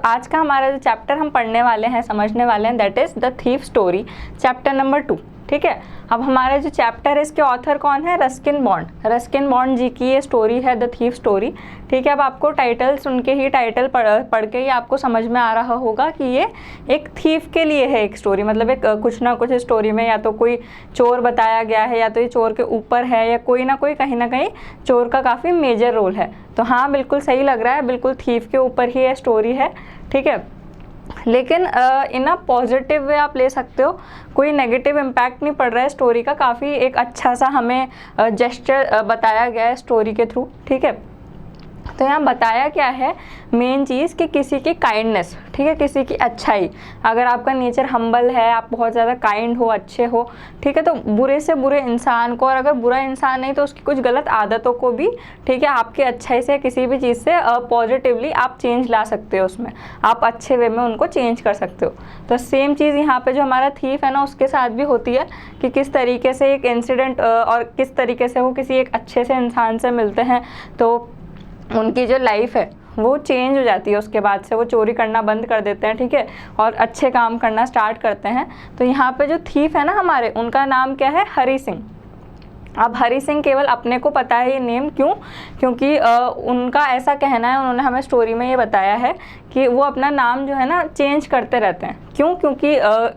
आज का हमारा जो चैप्टर हम पढ़ने वाले हैं, समझने वाले हैं, that is the thief story, chapter number 2। ठीक है, अब हमारा जो चैप्टर है इसके ऑथर कौन है? Ruskin bond. रस्किन बॉन्ड जी की ये स्टोरी है द थीफ स्टोरी। ठीक है, अब आपको टाइटल सुन के ही, टाइटल पढ़ के ही आपको समझ में आ रहा होगा कि ये एक थीफ के लिए है एक स्टोरी, मतलब एक कुछ ना कुछ स्टोरी में या तो कोई चोर बताया गया है या तो ये चोर के ऊपर है या कोई ना कोई कहीं ना कहीं चोर का काफ़ी मेजर रोल है। तो हाँ, बिल्कुल सही लग रहा है, बिल्कुल थीफ के ऊपर ही ये स्टोरी है। ठीक है, लेकिन इन अ पॉजिटिव वे आप ले सकते हो, कोई नेगेटिव इम्पैक्ट नहीं पड़ रहा है स्टोरी का, काफ़ी एक अच्छा सा हमें जेस्चर बताया गया है स्टोरी के थ्रू। ठीक है, तो यहाँ बताया क्या है मेन चीज़ कि किसी की काइंडनेस, ठीक है, किसी की अच्छाई, अगर आपका नेचर हम्बल है, आप बहुत ज़्यादा काइंड हो, अच्छे हो, ठीक है, तो बुरे से बुरे इंसान को, और अगर बुरा इंसान नहीं तो उसकी कुछ गलत आदतों को भी, ठीक है, आपकी अच्छाई से किसी भी चीज़ से पॉजिटिवली आप चेंज ला सकते हो, उसमें आप अच्छे वे में उनको चेंज कर सकते हो। तो सेम चीज़ यहाँ पे जो हमारा थीफ है ना उसके साथ भी होती है कि किस तरीके से एक इंसिडेंट और किस तरीके से वो किसी एक अच्छे से इंसान से मिलते हैं तो उनकी जो लाइफ है वो चेंज हो जाती है, उसके बाद से वो चोरी करना बंद कर देते हैं। ठीक है, और अच्छे काम करना स्टार्ट करते हैं। तो यहाँ पे जो थीफ है ना हमारे, उनका नाम क्या है? हरी सिंह। अब हरी सिंह केवल अपने को पता है ये नेम, क्यों? क्योंकि उनका ऐसा कहना है, उन्होंने हमें स्टोरी में ये बताया है कि वो अपना नाम जो है ना चेंज करते रहते हैं। क्यों? क्योंकि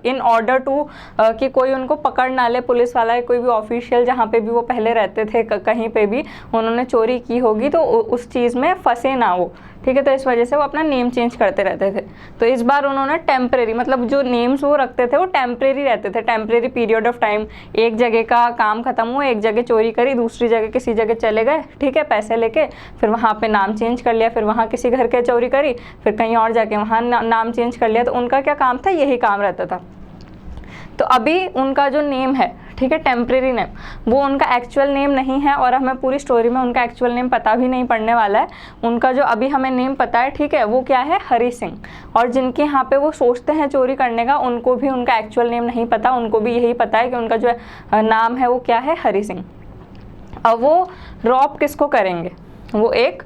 इन ऑर्डर टू कि कोई उनको पकड़ ना ले, पुलिस वाला या कोई भी ऑफिशियल, जहाँ पे भी वो पहले रहते थे, कहीं पे भी उन्होंने चोरी की होगी तो उस चीज़ में फंसे ना वो। ठीक है, तो इस वजह से वो अपना नेम चेंज करते रहते थे। तो इस बार उन्होंने टेम्परेरी, मतलब जो नेम्स वो रखते थे वो टेम्परेरी रहते थे, टेम्परेरी पीरियड ऑफ टाइम। एक जगह का काम खत्म हुआ, एक जगह चोरी करी, दूसरी जगह किसी जगह चले गए, ठीक है, पैसे लेके, फिर वहाँ पे नाम चेंज कर लिया, फिर वहाँ किसी घर के चोरी करी, फिर कहीं और जाके वहाँ नाम चेंज कर लिया। तो उनका क्या काम था? यही काम रहता था। तो अभी उनका जो नेम है, ठीक है, टेम्परेरी नेम, वो उनका एक्चुअल नेम नहीं है और हमें पूरी स्टोरी में उनका एक्चुअल नेम पता भी नहीं पड़ने वाला है। उनका जो अभी हमें नेम पता है, ठीक है, वो क्या है? हरी सिंह। और जिनके यहाँ पे वो सोचते हैं चोरी करने का, उनको भी उनका एक्चुअल नेम नहीं पता, उनको भी यही पता है कि उनका जो नाम है वो क्या है? हरी सिंह। अब वो रॉब किसको करेंगे? वो एक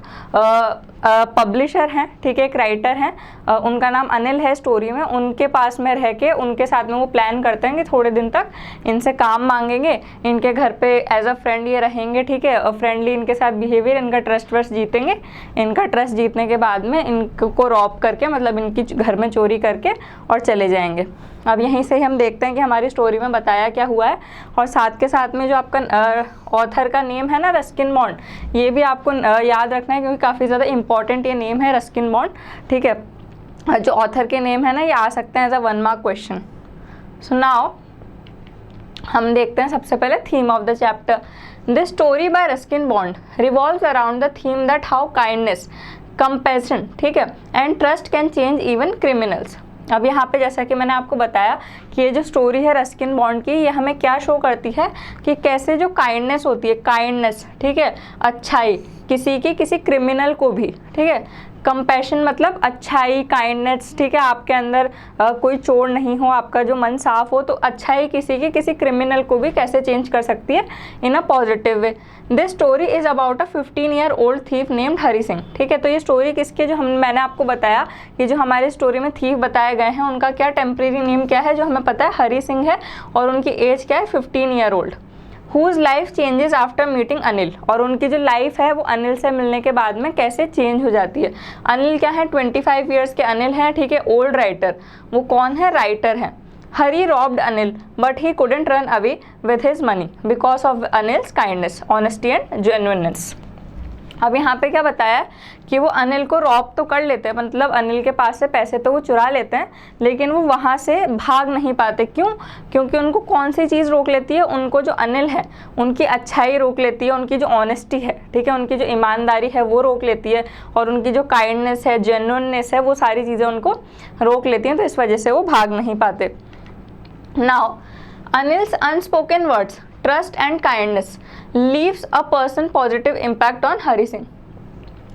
पब्लिशर हैं, ठीक है, एक राइटर हैं, उनका नाम अनिल है स्टोरी में। उनके पास में रह के उनके साथ में वो प्लान करते हैं कि थोड़े दिन तक इनसे काम मांगेंगे, इनके घर पे एज अ फ्रेंड ये रहेंगे, ठीक है, फ्रेंडली इनके साथ बिहेवियर, इनका ट्रस्ट जीतेंगे। इनका ट्रस्ट जीतने के बाद में इनको रॉब करके, मतलब इनकी घर में चोरी करके और चले जाएंगे। अब यहीं से ही हम देखते हैं कि हमारी स्टोरी में बताया क्या हुआ है। और साथ के साथ में जो आपका ऑथर का नेम है ना, रस्किन बॉन्ड, ये भी आपको याद रखना है क्योंकि काफ़ी ज़्यादा इंपॉर्टेंट ये नेम है, रस्किन बॉन्ड। ठीक है, जो ऑथर के नेम है ना ये आ सकते हैं as a 1 mark question. So now हम देखते हैं सबसे पहले theme of the chapter. This story by Ruskin Bond revolves around the theme that how kindness, compassion, ठीक है, and trust can change even criminals. अब यहाँ पे जैसा कि मैंने आपको बताया कि ये जो स्टोरी है रस्किन बॉन्ड की, ये हमें क्या शो करती है कि कैसे जो काइंडनेस होती है, काइंडनेस, ठीक है, अच्छाई, किसी की किसी क्रिमिनल को भी, ठीक है, कंपैशन मतलब अच्छाई, काइंडनेस, ठीक है, आपके अंदर कोई चोर नहीं हो, आपका जो मन साफ हो, तो अच्छाई किसी की किसी क्रिमिनल को भी कैसे चेंज कर सकती है in a positive way. This story is about a 15-year-old thief named Hari Singh. ठीक है, तो ये स्टोरी किसके, जो मैंने आपको बताया कि जो हमारी स्टोरी में थीफ बताए गए हैं उनका क्या टेम्परेरी नेम क्या है, जो हमें पता है हरी सिंह है, और उनकी एज क्या है? 15-year-old। Whose life changes after meeting Anil, और उनकी जो लाइफ है वो अनिल से मिलने के बाद में कैसे चेंज हो जाती है। अनिल क्या है? 25 ईयर्स के अनिल हैं, ठीक है, ओल्ड राइटर। वो कौन है? राइटर हैं। Hari robbed Anil but he couldn't run away with his money because of Anil's kindness, honesty and genuineness. अब यहाँ पे क्या बताया है कि वो अनिल को रॉब तो कर लेते हैं, मतलब अनिल के पास से पैसे तो वो चुरा लेते हैं, लेकिन वो वहाँ से भाग नहीं पाते। क्यों? क्योंकि उनको कौन सी चीज़ रोक लेती है? उनको जो अनिल है उनकी अच्छाई रोक लेती है, उनकी जो ऑनेस्टी है, ठीक है, उनकी जो ईमानदारी है वो रोक लेती है, और उनकी जो काइंडनेस है, जेन्युइननेस है, वो सारी चीज़ें उनको रोक लेती हैं, तो इस वजह से वो भाग नहीं पाते। Now Anil's unspoken words, trust and kindness leaves a person positive impact on Hari Singh.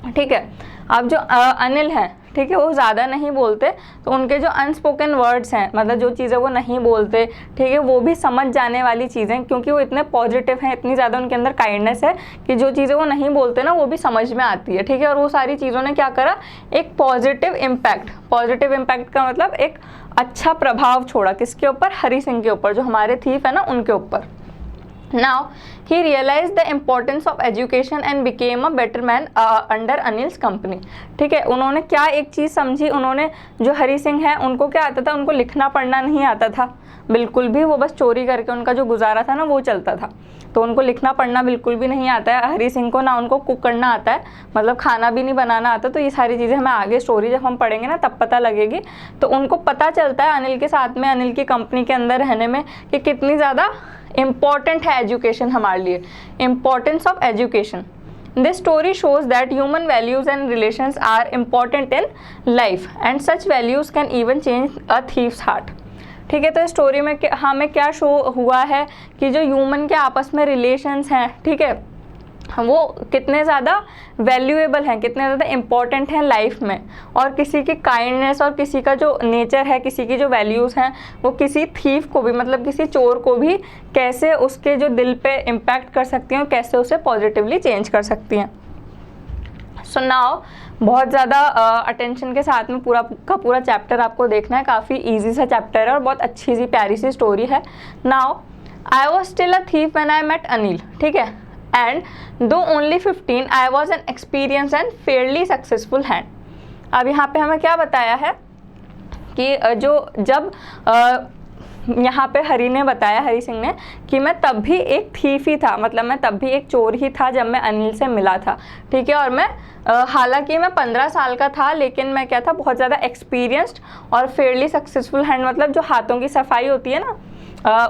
ठीक है, अब जो अनिल है, ठीक है, वो ज़्यादा नहीं बोलते, तो उनके जो अनस्पोकन वर्ड्स हैं, मतलब जो चीज़ें वो नहीं बोलते, ठीक है, वो भी समझ जाने वाली चीज़ें, क्योंकि वो इतने पॉजिटिव हैं, इतनी ज़्यादा उनके अंदर काइंडनेस है कि जो चीज़ें वो नहीं बोलते ना वो भी समझ में आती है, ठीक है। और वो सारी चीज़ों ने क्या करा, एक पॉजिटिव इम्पैक्ट का मतलब एक अच्छा प्रभाव छोड़ा, किसके ऊपर, हरी सिंह के ऊपर, जो हमारे थीफ है ना उनके ऊपर। Now he realized the importance of education and became a better man under Anil's company। ठीक है, उन्होंने क्या एक चीज़ समझी, उन्होंने, जो हरी सिंह है उनको क्या आता था, उनको लिखना पढ़ना नहीं आता था बिल्कुल भी, वो बस चोरी करके उनका जो गुजारा था ना वो चलता था, तो उनको लिखना पढ़ना बिल्कुल भी नहीं आता है हरी सिंह को, ना उनको कुक करना आता है, मतलब खाना भी नहीं बनाना आता। तो ये सारी चीज़ें हमें आगे स्टोरी जब हम पढ़ेंगे ना तब पता लगेगी। तो उनको पता चलता है अनिल के साथ में, अनिल की कंपनी के अंदर रहने में, कि कितनी ज़्यादा इम्पॉर्टेंट है एजुकेशन हमारे लिए, importance of education. This story shows that human values and relations are important in life and such values can even change a thief's heart। ठीक है, तो इस स्टोरी में हमें क्या शो हुआ है कि जो ह्यूमन के आपस में रिलेशंस हैं, ठीक है, वो कितने ज़्यादा वैल्यूएबल हैं, कितने ज़्यादा इम्पॉर्टेंट हैं लाइफ में, और किसी की काइंडनेस और किसी का जो नेचर है, किसी की जो वैल्यूज़ हैं, वो किसी थीफ को भी, मतलब किसी चोर को भी कैसे उसके जो दिल पे इम्पैक्ट कर सकती हैं और कैसे उसे पॉजिटिवली चेंज कर सकती हैं। सो नाउ बहुत ज़्यादा अटेंशन के साथ में पूरा का पूरा चैप्टर आपको देखना है, काफ़ी ईजी सा चैप्टर है और बहुत अच्छी सी प्यारी सी स्टोरी है। Now I was still a thief when I met Anil, ठीक है, and though only 15 I was an experience and fairly successful hand. अब यहाँ पे हमें क्या बताया है कि जब यहाँ पे हरी सिंह ने कि मैं तब भी एक थीफ ही था, मतलब मैं तब भी एक चोर ही था जब मैं अनिल से मिला था, ठीक है, और मैं हालांकि मैं 15 साल का था, लेकिन मैं क्या था, बहुत ज़्यादा एक्सपीरियंस्ड और फेयरली सक्सेसफुल हैंड, मतलब जो हाथों की सफाई होती है ना,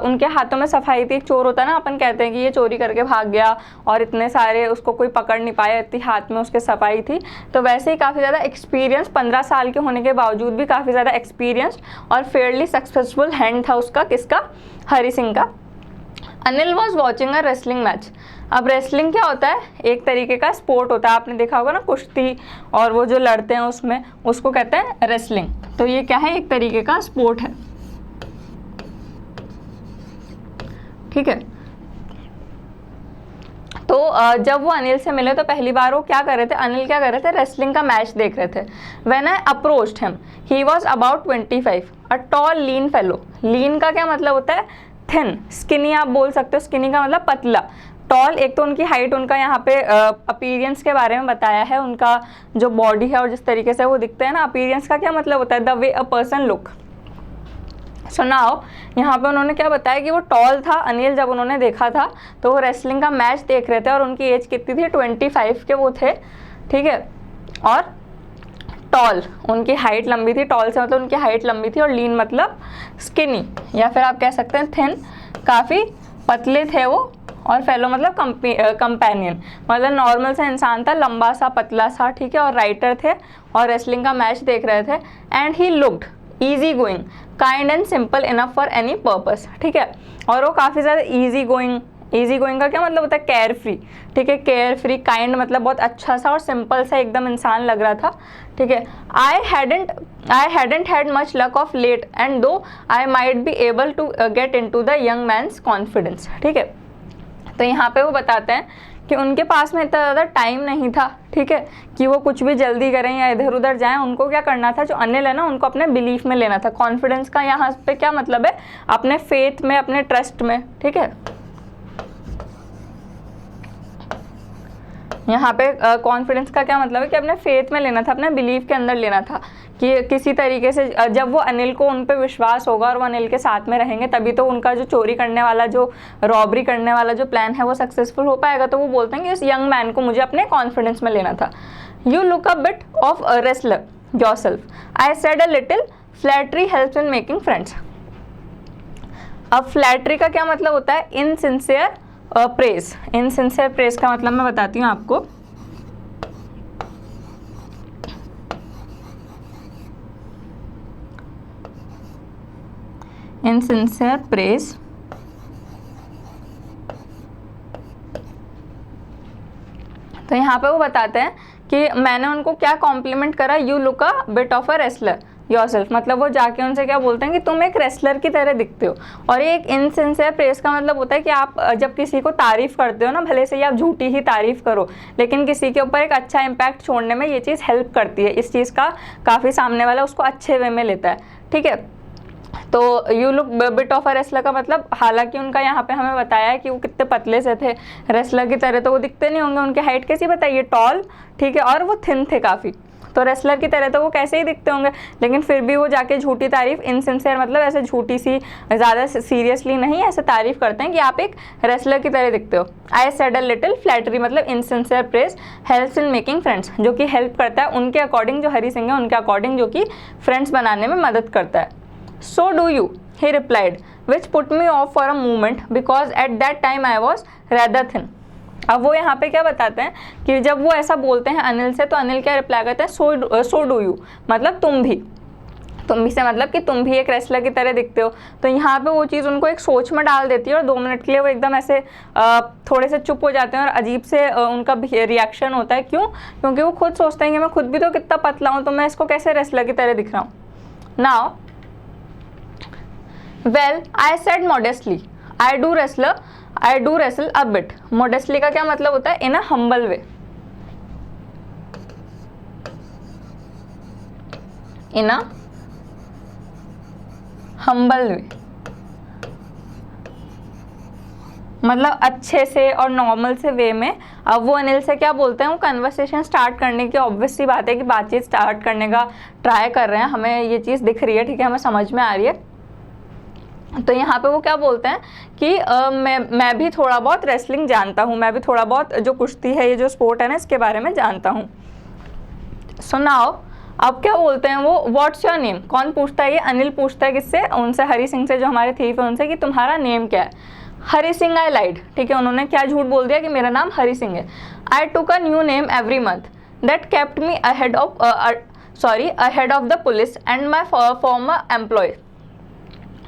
उनके हाथों में सफाई थी। एक चोर होता है ना, अपन कहते हैं कि ये चोरी करके भाग गया और इतने सारे उसको कोई पकड़ नहीं पाया, इतनी हाथ में उसके सफाई थी, तो वैसे ही काफ़ी ज़्यादा एक्सपीरियंस, 15 साल के होने के बावजूद भी काफ़ी ज़्यादा एक्सपीरियंस्ड और फेयरली सक्सेसफुल हैंड था उसका, किसका, हरी सिंह का। Anil was watching a wrestling match. अब रेसलिंग क्या होता है, एक तरीके का स्पोर्ट होता है, आपने देखा होगा ना, कुश्ती और वो जो लड़ते हैं उसमें, उसको कहते हैं रेसलिंग। तो ये क्या है, एक तरीके का स्पोर्ट है, ठीक है। तो जब वो अनिल से मिले तो पहली बार वो क्या कर रहे थे, अनिल क्या कर रहे थे, रेसलिंग का मैच देख रहे थे। When I approached him he was about 25, a tall lean fellow. Lean का क्या मतलब होता है, थिन, स्किनी आप बोल सकते हो, स्किनी का मतलब पतला, टॉल एक तो उनकी हाइट, उनका यहाँ पे अपीयरेंस के बारे में बताया है, उनका जो बॉडी है और जिस तरीके से वो दिखते हैं ना, अपीयरेंस का क्या मतलब होता है, the way a person look. So now यहाँ पे उन्होंने क्या बताया कि वो टॉल था अनिल, जब उन्होंने देखा था तो वो रेसलिंग का मैच देख रहे थे और उनकी एज कितनी थी, 25 के वो थे, ठीक है, और टॉल, उनकी हाइट लंबी थी, टॉल से मतलब उनकी हाइट लंबी थी, और लीन मतलब स्किनी, या फिर आप कह सकते हैं थिन, काफ़ी पतले थे वो, और फेलो मतलब कंपेनियन, मतलब नॉर्मल सा इंसान था, लंबा सा पतला सा, ठीक है, और राइटर थे और रेसलिंग का मैच देख रहे थे। And he looked easy going, kind and simple enough for any purpose, ठीक है, और वो काफ़ी ज़्यादा ईजी गोइंग का क्या मतलब होता है, केयर फ्री, ठीक है, केयर फ्री, काइंड मतलब बहुत अच्छा सा और सिंपल सा एकदम इंसान लग रहा था, ठीक है। I hadn't had much luck of late and though I might be able to get into the young man's confidence, ठीक है। तो यहाँ पे वो बताते हैं कि उनके पास में इतना ज़्यादा टाइम नहीं था, ठीक है, कि वो कुछ भी जल्दी करें या इधर उधर जाएं। उनको क्या करना था, जो अनिल है ना, उनको अपने बिलीफ में लेना था। कॉन्फिडेंस का यहाँ पे क्या मतलब है, अपने फेथ में, अपने ट्रस्ट में, ठीक है। यहाँ पे कॉन्फिडेंस का क्या मतलब है कि अपने फेथ में लेना था, अपने बिलीफ के अंदर लेना था, कि किसी तरीके से जब वो अनिल को उन पे विश्वास होगा और वो अनिल के साथ में रहेंगे, तभी तो उनका जो चोरी करने वाला, जो रॉबरी करने वाला जो प्लान है वो सक्सेसफुल हो पाएगा। तो वो बोलते हैं कि इस यंग मैन को मुझे अपने कॉन्फिडेंस में लेना था। You look a bit of a wrestler yourself, I said a little, flattery helps in making friends. अब फ्लैटरी का क्या मतलब होता है, इनसिंसियर प्रेज। इनसिंसियर प्रेज का मतलब मैं बताती हूँ आपको। इनसिंसियर प्रेज तो यहाँ पे वो बताते हैं कि मैंने उनको क्या कॉम्प्लीमेंट करा, you look a bit of a wrestler yourself, मतलब वो जाके उनसे क्या बोलते हैं कि तुम एक रेसलर की तरह दिखते हो। और ये एक इनसिंसियर प्रेस का मतलब होता है कि आप जब किसी को तारीफ़ करते हो ना, भले से ही आप झूठी ही तारीफ़ करो, लेकिन किसी के ऊपर एक अच्छा इम्पैक्ट छोड़ने में ये चीज़ हेल्प करती है। इस चीज़ का काफ़ी सामने वाला उसको अच्छे वे में लेता है, ठीक है। तो you look bit of a wrestler का मतलब, हालांकि उनका यहाँ पे हमें बताया है कि वो कितने पतले से थे, रेसलर की तरह तो वो दिखते नहीं होंगे, उनकी हाइट कैसी बताइए, टॉल, ठीक है, और वो थिन थे काफ़ी, तो रेसलर की तरह तो वो कैसे ही दिखते होंगे। लेकिन फिर भी वो जाके झूठी तारीफ, इनसिंसियर मतलब ऐसे झूठी सी, ज़्यादा सीरियसली नहीं, ऐसे तारीफ करते हैं कि आप एक रेसलर की तरह दिखते हो। I said a little flattery मतलब insincere praise helps in making friends, जो कि हेल्प करता है उनके अकॉर्डिंग, जो हरी सिंह है उनके अकॉर्डिंग, जो कि फ्रेंड्स बनाने में मदद करता है। So do you, he replied, which put me off for a moment because at that time I was rather thin. अब वो यहाँ पे क्या बताते हैं कि जब वो ऐसा बोलते हैं अनिल से, तो अनिल क्या रिप्लाई करते हैं, so do you मतलब तुम भी से मतलब कि तुम भी एक रेसलर की तरह दिखते हो। तो यहाँ पे वो चीज़ उनको एक सोच में डाल देती है और 2 मिनट के लिए वो एकदम ऐसे थोड़े से चुप हो जाते हैं और अजीब से उनका रिएक्शन होता है। क्यों? क्योंकि वो खुद सोचते हैं कि मैं खुद भी तो कितना पतला हूँ, तो मैं इसको कैसे रेसलर की तरह दिख रहा हूँ। Now Well, I said modestly, I do wrestle a bit. Modestly का क्या मतलब होता है? In a humble way. In a humble way. मतलब अच्छे से और नॉर्मल से वे में। अब वो अनिल से क्या बोलते हैं, वो कन्वर्सेशन स्टार्ट करने की, ऑब्वियस सी बात है कि बातचीत स्टार्ट करने का ट्राई कर रहे हैं, हमें ये चीज़ दिख रही है, ठीक है, हमें समझ में आ रही है। तो यहाँ पे वो क्या बोलते हैं कि मैं भी थोड़ा बहुत रेसलिंग जानता हूँ, मैं भी थोड़ा बहुत जो कुश्ती है, ये जो स्पोर्ट है ना, इसके बारे में जानता हूँ। सो नाउ अब क्या बोलते हैं वो, व्हाट्स योर नेम, कौन पूछता है ये, अनिल पूछता है किससे, उनसे, हरी सिंह से, जो हमारे थीफ है उनसे, कि तुम्हारा नेम क्या है। हरी सिंह आई लाइड, ठीक है, उन्होंने क्या झूठ बोल दिया कि मेरा नाम हरी सिंह है। I took a new name every month that kept me ahead of the police and my former employ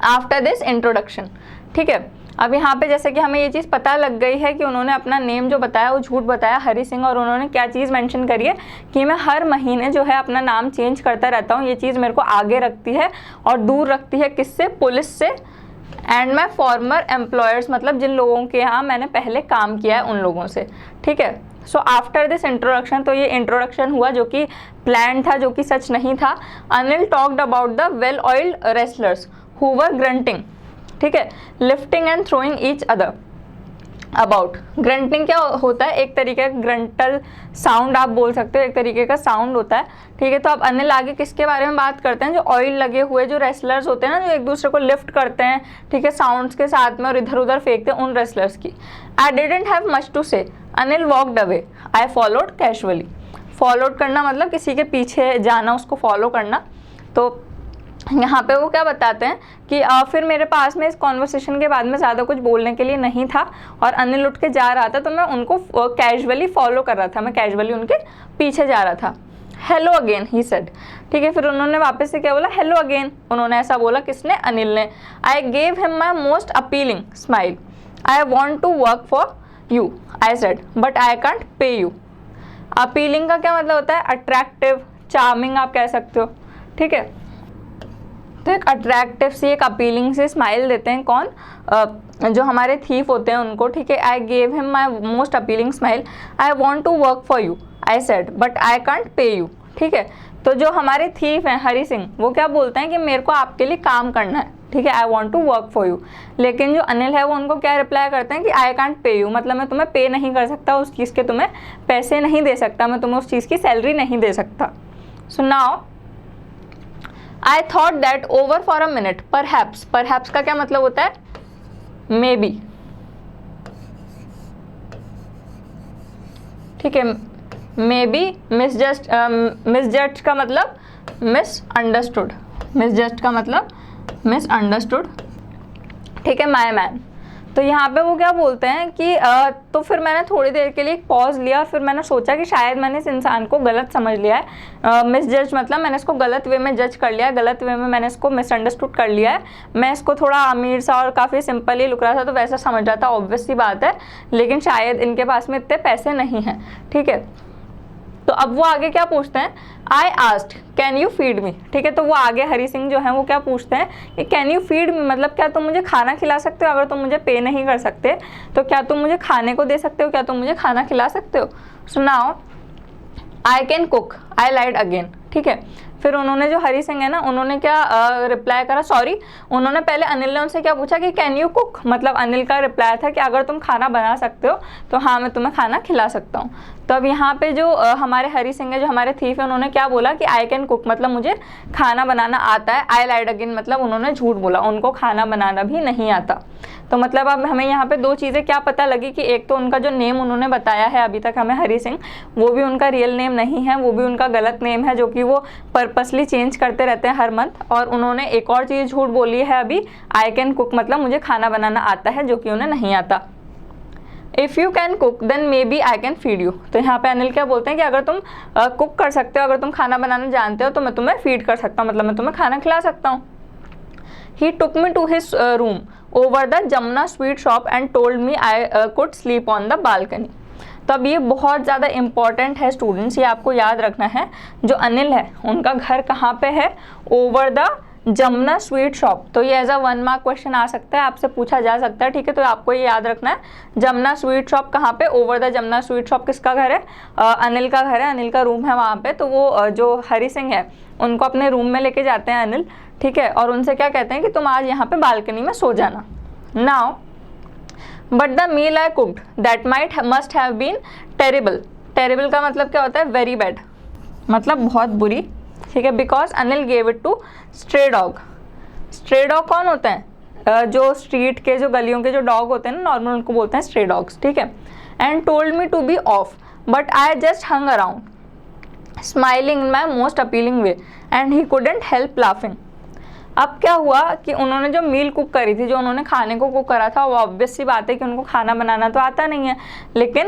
after this introduction, ठीक है। अब यहाँ पे जैसे कि हमें ये चीज़ पता लग गई है कि उन्होंने अपना नेम जो बताया वो झूठ बताया, हरी सिंह, और उन्होंने क्या चीज़ मेंशन करी है कि मैं हर महीने जो है अपना नाम चेंज करता रहता हूँ। ये चीज़ मेरे को आगे रखती है और दूर रखती है किससे, पुलिस से, एंड माई फॉर्मर एम्प्लॉयर्स मतलब जिन लोगों के यहाँ मैंने पहले काम किया है उन लोगों से, ठीक है। सो आफ्टर दिस इंट्रोडक्शन, तो ये इंट्रोडक्शन हुआ जो कि प्लान था, जो कि सच नहीं था। Anil talked about the well oiled wrestlers who were grunting, ठीक है, lifting and throwing each other about. Grunting क्या होता है, एक तरीके का ग्रंटल साउंड आप बोल सकते हो, एक तरीके का साउंड होता है, ठीक है। तो अब अनिल आगे किसके बारे में बात करते हैं, जो ऑयल लगे हुए जो रेसलर्स होते हैं ना, जो एक दूसरे को लिफ्ट करते हैं, ठीक है, साउंड्स के साथ में, और इधर उधर फेंकते हैं, उन रेसलर्स की। I didn't have much to say, Anil walked away, I followed casually. Followed करना मतलब किसी के पीछे जाना, उसको फॉलो करना। तो यहाँ पे वो क्या बताते हैं कि फिर मेरे पास में इस कॉन्वर्सेशन के बाद में ज़्यादा कुछ बोलने के लिए नहीं था और अनिल उठ के जा रहा था, तो मैं उनको कैजुअली फॉलो कर रहा था, मैं कैजुअली उनके पीछे जा रहा था। हेलो अगेन ही सेड, ठीक है, फिर उन्होंने वापस से क्या बोला, हेलो अगेन, उन्होंने ऐसा बोला, किसने, अनिल ने। I gave him my most appealing smile, I want to work for you, I said, but I can't pay you. Appealing का क्या मतलब होता है, अट्रैक्टिव, चार्मिंग आप कह सकते हो, ठीक है। तो एक अट्रैक्टिव सी, एक अपीलिंग से स्माइल देते हैं कौन, जो हमारे थीफ होते हैं उनको, ठीक है। I gave him my most appealing smile, I want to work for you, I said, but I can't pay you, ठीक है। तो जो हमारे थीफ हैं हरी सिंह, वो क्या बोलते हैं कि मेरे को आपके लिए काम करना है, ठीक है, I want to work for you. लेकिन जो अनिल है वो उनको क्या रिप्लाई करते हैं कि आई कांट पे यू, मतलब मैं तुम्हें पे नहीं कर सकता, उस चीज़ के तुम्हें पैसे नहीं दे सकता, मैं तुम्हें उस चीज़ की सैलरी नहीं दे सकता। So now I thought that over for a minute, perhaps, perhaps का क्या मतलब होता है, maybe, ठीक है, maybe misjudged का मतलब misunderstood, misjudged का मतलब misunderstood, ठीक है, my man। तो यहाँ पे वो क्या बोलते हैं कि तो फिर मैंने थोड़ी देर के लिए पॉज लिया और फिर मैंने सोचा कि शायद मैंने इस इंसान को गलत समझ लिया है। मिस जज मतलब मैंने इसको गलत वे में जज कर लिया है, गलत वे में मैंने इसको मिसअंडरस्टूड कर लिया है। मैं इसको थोड़ा अमीर सा और काफ़ी सिंपल ही लुक रहा था, तो वैसा समझ रहा था, ऑब्वियस सी बात है, लेकिन शायद इनके पास में इतने पैसे नहीं हैं, ठीक है। तो तो अब वो आगे क्या पूछते हैं, I asked can you feed me, ठीक है। तो वो आगे हरी सिंह जो है वो क्या पूछते हैं कि कैन यू फीड मी, मतलब क्या तुम मुझे खाना खिला सकते हो, अगर तुम मुझे पे नहीं कर सकते तो क्या तुम मुझे खाने को दे सकते हो, क्या तुम मुझे खाना खिला सकते हो। So now I can cook, I lied again, ठीक है। फिर उन्होंने जो हरी सिंह है ना, उन्होंने क्या रिप्लाई करा, सॉरी उन्होंने पहले अनिल ने उनसे क्या पूछा कि कैन यू कुक, मतलब अनिल का रिप्लाई था कि अगर तुम खाना बना सकते हो तो हाँ मैं तुम्हें खाना खिला सकता हूँ। तो अब यहाँ पे जो हमारे हरी सिंह है, जो हमारे थीफ है, उन्होंने क्या बोला कि आई कैन कुक, मतलब मुझे खाना बनाना आता है। आई लाइड अगेन मतलब उन्होंने झूठ बोला, उनको खाना बनाना भी नहीं आता। तो मतलब अब हमें यहाँ पे दो चीज़ें क्या पता लगी कि एक तो उनका जो नेम उन्होंने बताया है अभी तक हमें हरी सिंह, वो भी उनका रियल नेम नहीं है, वो भी उनका गलत नेम है जो कि वो पर्पसली चेंज करते रहते हैं हर मंथ। और उन्होंने एक और चीज़ झूठ बोली है अभी, आई कैन कुक मतलब मुझे खाना बनाना आता है, जो कि उन्हें नहीं आता। If you can cook then maybe I can feed you. तो यहाँ पे अनिल क्या बोलते हैं कि अगर तुम कुक कर सकते हो, अगर तुम खाना बनाना जानते हो तो मैं तुम्हें फीड कर सकता हूँ, मतलब मैं तुम्हें खाना खिला सकता हूँ। He took me to his room over the Jamna sweet shop and told me I could sleep on the balcony. तो अब ये बहुत ज़्यादा इम्पॉर्टेंट है स्टूडेंट्स, ये आपको याद रखना है। जो अनिल है उनका घर कहाँ पे है, over the Jamuna sweet shop. तो ये एज अ 1 मार्क क्वेश्चन आ सकता है, आपसे पूछा जा सकता है, ठीक है। तो आपको ये याद रखना है, जमुना स्वीट शॉप कहाँ पे, over the Jamuna sweet shop किसका घर है, अनिल का घर है, अनिल का रूम है वहाँ पे। तो वो जो हरी सिंह है उनको अपने रूम में लेके जाते हैं अनिल, ठीक है, और उनसे क्या कहते हैं कि तुम आज यहाँ पे बालकनी में सो जाना। Now but the meal I cooked that might must have been terrible. Terrible का मतलब क्या होता है, वेरी बैड, मतलब बहुत बुरी, ठीक है। Because Anil gave it to stray dog. Stray dog कौन होते हैं, जो स्ट्रीट के, जो गलियों के जो डॉग होते हैं ना, नॉर्मल उनको बोलते हैं स्ट्रे डॉग्स, ठीक है। And told me to be off but I just hung around smiling in my most appealing way and he couldn't help laughing. अब क्या हुआ कि उन्होंने जो मील कुक करी थी, जो उन्होंने खाने को कुक करा था, वो ऑब्वियस सी बात है कि उनको खाना बनाना तो आता नहीं है, लेकिन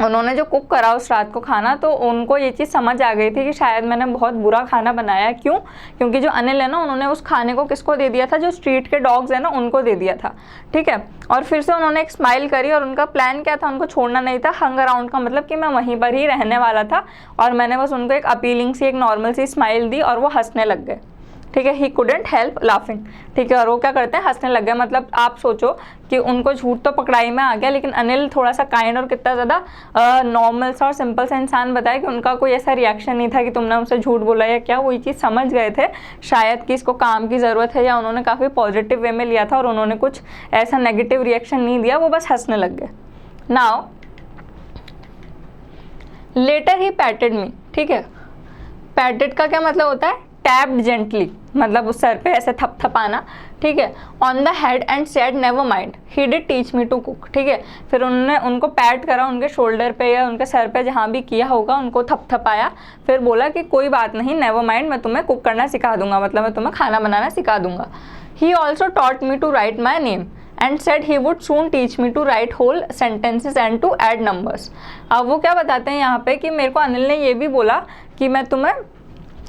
उन्होंने जो कुक करा उस रात को खाना, तो उनको ये चीज़ समझ आ गई थी कि शायद मैंने बहुत बुरा खाना बनाया है। क्यों, क्योंकि जो अनिल है ना, उन्होंने उस खाने को किसको दे दिया था, जो स्ट्रीट के डॉग्स है ना उनको दे दिया था, ठीक है। और फिर से उन्होंने एक स्माइल करी और उनका प्लान क्या था, उनको छोड़ना नहीं था। हंग अराउंड का मतलब कि मैं वहीं पर ही रहने वाला था, और मैंने बस उनको एक अपीलिंग सी, एक नॉर्मल सी स्माइल दी और वो हंसने लग गए, ठीक है। ही कुडेंट हेल्प लाफिंग, ठीक है। और वो क्या करते हैं, हंसने लग गए। मतलब आप सोचो कि उनको झूठ तो पकड़ाई में आ गया, लेकिन अनिल थोड़ा सा काइंड और कितना ज़्यादा नॉर्मल सा और सिंपल सा इंसान बताया कि उनका कोई ऐसा रिएक्शन नहीं था कि तुमने उनसे झूठ बोला या क्या। वो ये चीज़ समझ गए थे शायद कि इसको काम की ज़रूरत है, या उन्होंने काफ़ी पॉजिटिव वे में लिया था और उन्होंने कुछ ऐसा नेगेटिव रिएक्शन नहीं दिया, वो बस हंसने लग गए। नाउ लेटर ही पैटेड मी, ठीक है। पैटेड का क्या मतलब होता है, टैप्ड जेंटली, मतलब उस सर पे ऐसे थपथपाना, ठीक है। On the head and said never mind he did teach me to cook, ठीक है। फिर उन्होंने उनको पैट करा उनके शोल्डर पे या उनके सर पे, जहाँ भी किया होगा उनको थपथपाया, फिर बोला कि कोई बात नहीं, नेवर माइंड, मैं तुम्हें कुक करना सिखा दूंगा, मतलब मैं तुम्हें खाना बनाना सिखा दूंगा। He also taught me to write my name and said he would soon teach me to write whole sentences and to add numbers. अब वो क्या बताते हैं यहाँ पे कि मेरे को अनिल ने ये भी बोला कि मैं तुम्हें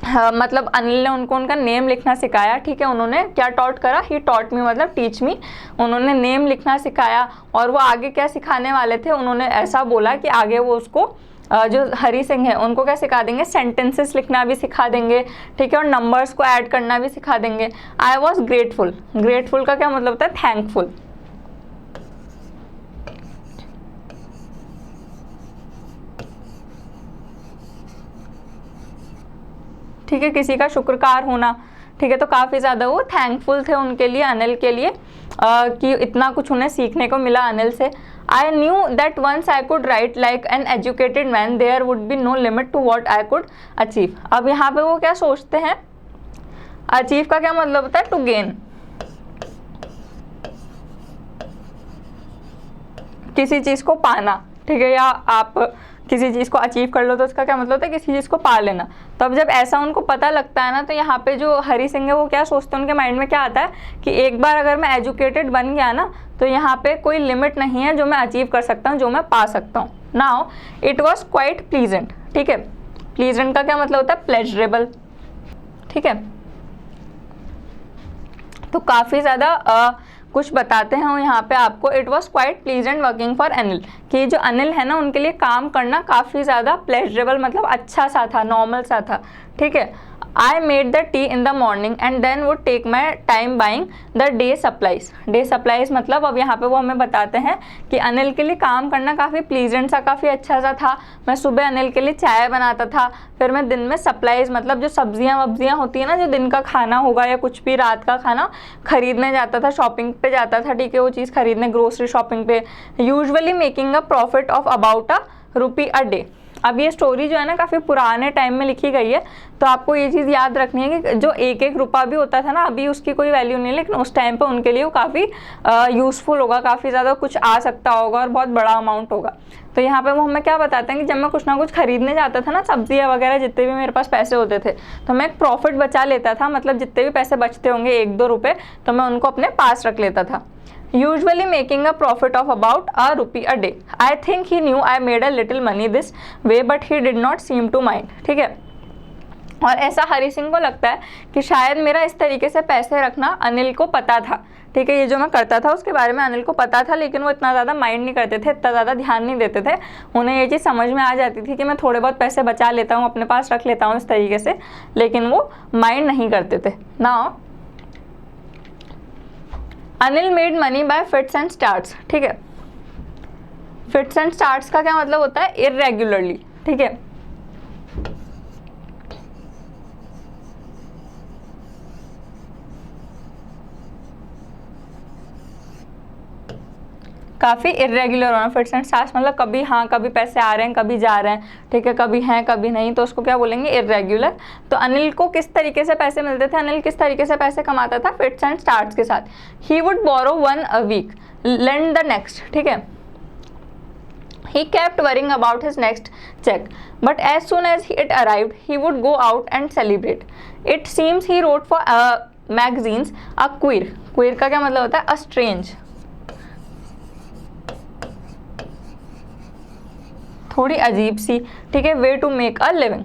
मतलब अनिल ने उनको उनका नेम लिखना सिखाया, ठीक है। उन्होंने क्या टॉट करा, ही टॉट मी मतलब टीच मी, उन्होंने नेम लिखना सिखाया। और वो आगे क्या सिखाने वाले थे, उन्होंने ऐसा बोला कि आगे वो उसको जो हरी सिंह है उनको क्या सिखा देंगे, सेंटेंसेस लिखना भी सिखा देंगे, ठीक है, और नंबर्स को ऐड करना भी सिखा देंगे। आई वॉज ग्रेटफुल, ग्रेटफुल का क्या मतलब होता है, थैंकफुल। ठीक है, किसी का शुक्रकार होना, ठीक है। तो काफ़ी ज़्यादा वो थैंकफुल थे उनके लिए, अनिल के लिए, कि इतना कुछ उन्हें सीखने को मिला अनिल से। I knew that once I could write like an educated man there would be no limit to what I could achieve. अब यहाँ पे वो क्या सोचते हैं, अचीव का क्या मतलब होता है, टू गेन, किसी चीज़ को पाना, ठीक है, या आप किसी चीज़ को अचीव कर लो तो उसका क्या मतलब होता है, किसी चीज़ को पा लेना। तो अब जब ऐसा उनको पता लगता है ना, तो यहाँ पे जो हरी सिंह है वो क्या सोचते हैं, उनके माइंड में क्या आता है कि एक बार अगर मैं एजुकेटेड बन गया ना, तो यहाँ पे कोई लिमिट नहीं है जो मैं अचीव कर सकता हूँ, जो मैं पा सकता हूँ। Now it was quite pleasant, ठीक है। प्लीजेंट का क्या मतलब होता है, प्लेजरेबल, ठीक है। तो काफ़ी ज़्यादा कुछ बताते हैं वो यहाँ पे आपको। It was quite pleasant working for Anil, कि जो अनिल है ना उनके लिए काम करना काफ़ी ज़्यादा प्लेजरेबल, मतलब अच्छा सा था, नॉर्मल सा था, ठीक है। I made the tea in the morning and then would take my time buying the day supplies. Day supplies मतलब अब यहाँ पे वो हमें बताते हैं कि अनिल के लिए काम करना काफ़ी प्लीजेंट सा, काफ़ी अच्छा सा था। मैं सुबह अनिल के लिए चाय बनाता था, फिर मैं दिन में सप्लाईज मतलब जो सब्जियाँ वब्जियाँ होती है ना, जो दिन का खाना होगा या कुछ भी रात का खाना खरीदने जाता था, शॉपिंग पे जाता था, ठीक है, वो चीज़ खरीदने ग्रोसरी शॉपिंग पे, usually making a profit of about ₹1 अब ये स्टोरी जो है ना काफ़ी पुराने टाइम में लिखी गई है, तो आपको ये चीज़ याद रखनी है कि जो एक रुपया भी होता था ना, अभी उसकी कोई वैल्यू नहीं है, लेकिन उस टाइम पे उनके लिए वो काफ़ी यूज़फुल होगा, काफ़ी ज़्यादा कुछ आ सकता होगा और बहुत बड़ा अमाउंट होगा। तो यहाँ पे वो हमें क्या बताते हैं कि जब मैं कुछ ना कुछ खरीदने जाता था ना, सब्जियाँ वगैरह, जितने भी मेरे पास पैसे होते थे, तो मैं एक प्रॉफिट बचा लेता था, मतलब जितने भी पैसे बचते होंगे 1-2 रुपये, तो मैं उनको अपने पास रख लेता था। Usually making a profit of about ₹1 a day. I think he knew I made a little money this way, but he did not seem to mind. ठीक है, और ऐसा हरी सिंह को लगता है कि शायद मेरा इस तरीके से पैसे रखना अनिल को पता था, ठीक है, ये जो मैं करता था उसके बारे में अनिल को पता था, लेकिन वो इतना ज़्यादा माइंड नहीं करते थे, इतना ज़्यादा ध्यान नहीं देते थे। उन्हें ये चीज़ समझ में आ जाती थी कि मैं थोड़े बहुत पैसे बचा लेता हूँ, अपने पास रख लेता हूँ इस तरीके से, लेकिन वो माइंड नहीं करते थे ना। Anil made money by fits and starts, ठीक है। फिट्स एंड स्टार्ट्स का क्या मतलब होता है? इर्रेगुलरली, ठीक है। काफ़ी इरेगुलर होना, फिट्स एंड स्टार्ट्स मतलब कभी हाँ कभी पैसे आ रहे हैं कभी जा रहे हैं, ठीक है, कभी हैं कभी नहीं, तो उसको क्या बोलेंगे? इरेगुलर। तो अनिल को किस तरीके से पैसे मिलते थे, अनिल किस तरीके से पैसे कमाता था? फिट्स एंड स्टार्ट्स के साथ। He would borrow 1 a week, lend the next, ठीक है। He kept worrying about his next check, but as soon as it arrived, he would go out and celebrate. It seems he wrote for magazines a queer. Queer का क्या मतलब होता है? A strange. थोड़ी अजीब सी, ठीक है, way to make a living.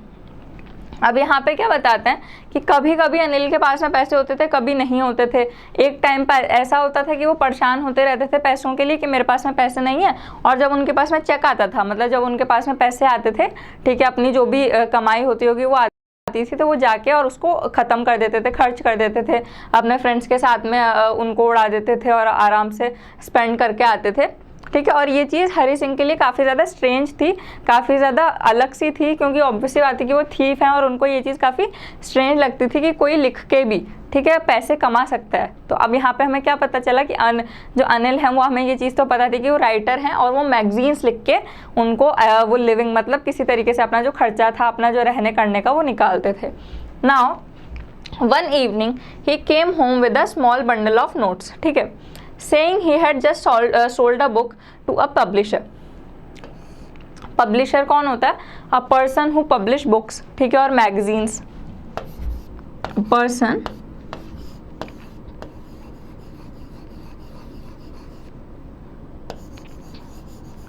अब यहाँ पे क्या बताते हैं कि कभी कभी अनिल के पास में पैसे होते थे, कभी नहीं होते थे। एक टाइम पर ऐसा होता था कि वो परेशान होते रहते थे पैसों के लिए कि मेरे पास में पैसे नहीं है, और जब उनके पास में चेक आता था, मतलब जब उनके पास में पैसे आते थे, ठीक है, अपनी जो भी कमाई होती होगी वो आती थी, तो वो जाके और उसको ख़त्म कर देते थे, खर्च कर देते थे, अपने फ्रेंड्स के साथ में उनको उड़ा देते थे और आराम से स्पेंड करके आते थे, ठीक है। और ये चीज़ हरी सिंह के लिए काफ़ी ज़्यादा स्ट्रेंज थी, काफ़ी ज़्यादा अलग सी थी, क्योंकि ऑब्वियसली बात है कि वो थीफ हैं और उनको ये चीज़ काफ़ी स्ट्रेंज लगती थी कि कोई लिख के भी, ठीक है, पैसे कमा सकता है। तो अब यहाँ पे हमें क्या पता चला कि जो अनिल हैं वो, हमें ये चीज़ तो पता थी कि वो राइटर हैं और वो मैगजीन्स लिख के उनको वो लिविंग मतलब किसी तरीके से अपना जो खर्चा था, अपना जो रहने करने का, वो निकालते थे। Now one evening he came home with a small bundle of notes, ठीक है, saying he had just sold a book to a publisher. Publisher कौन होता है? a person who publish books, ठीक है, और magazines. person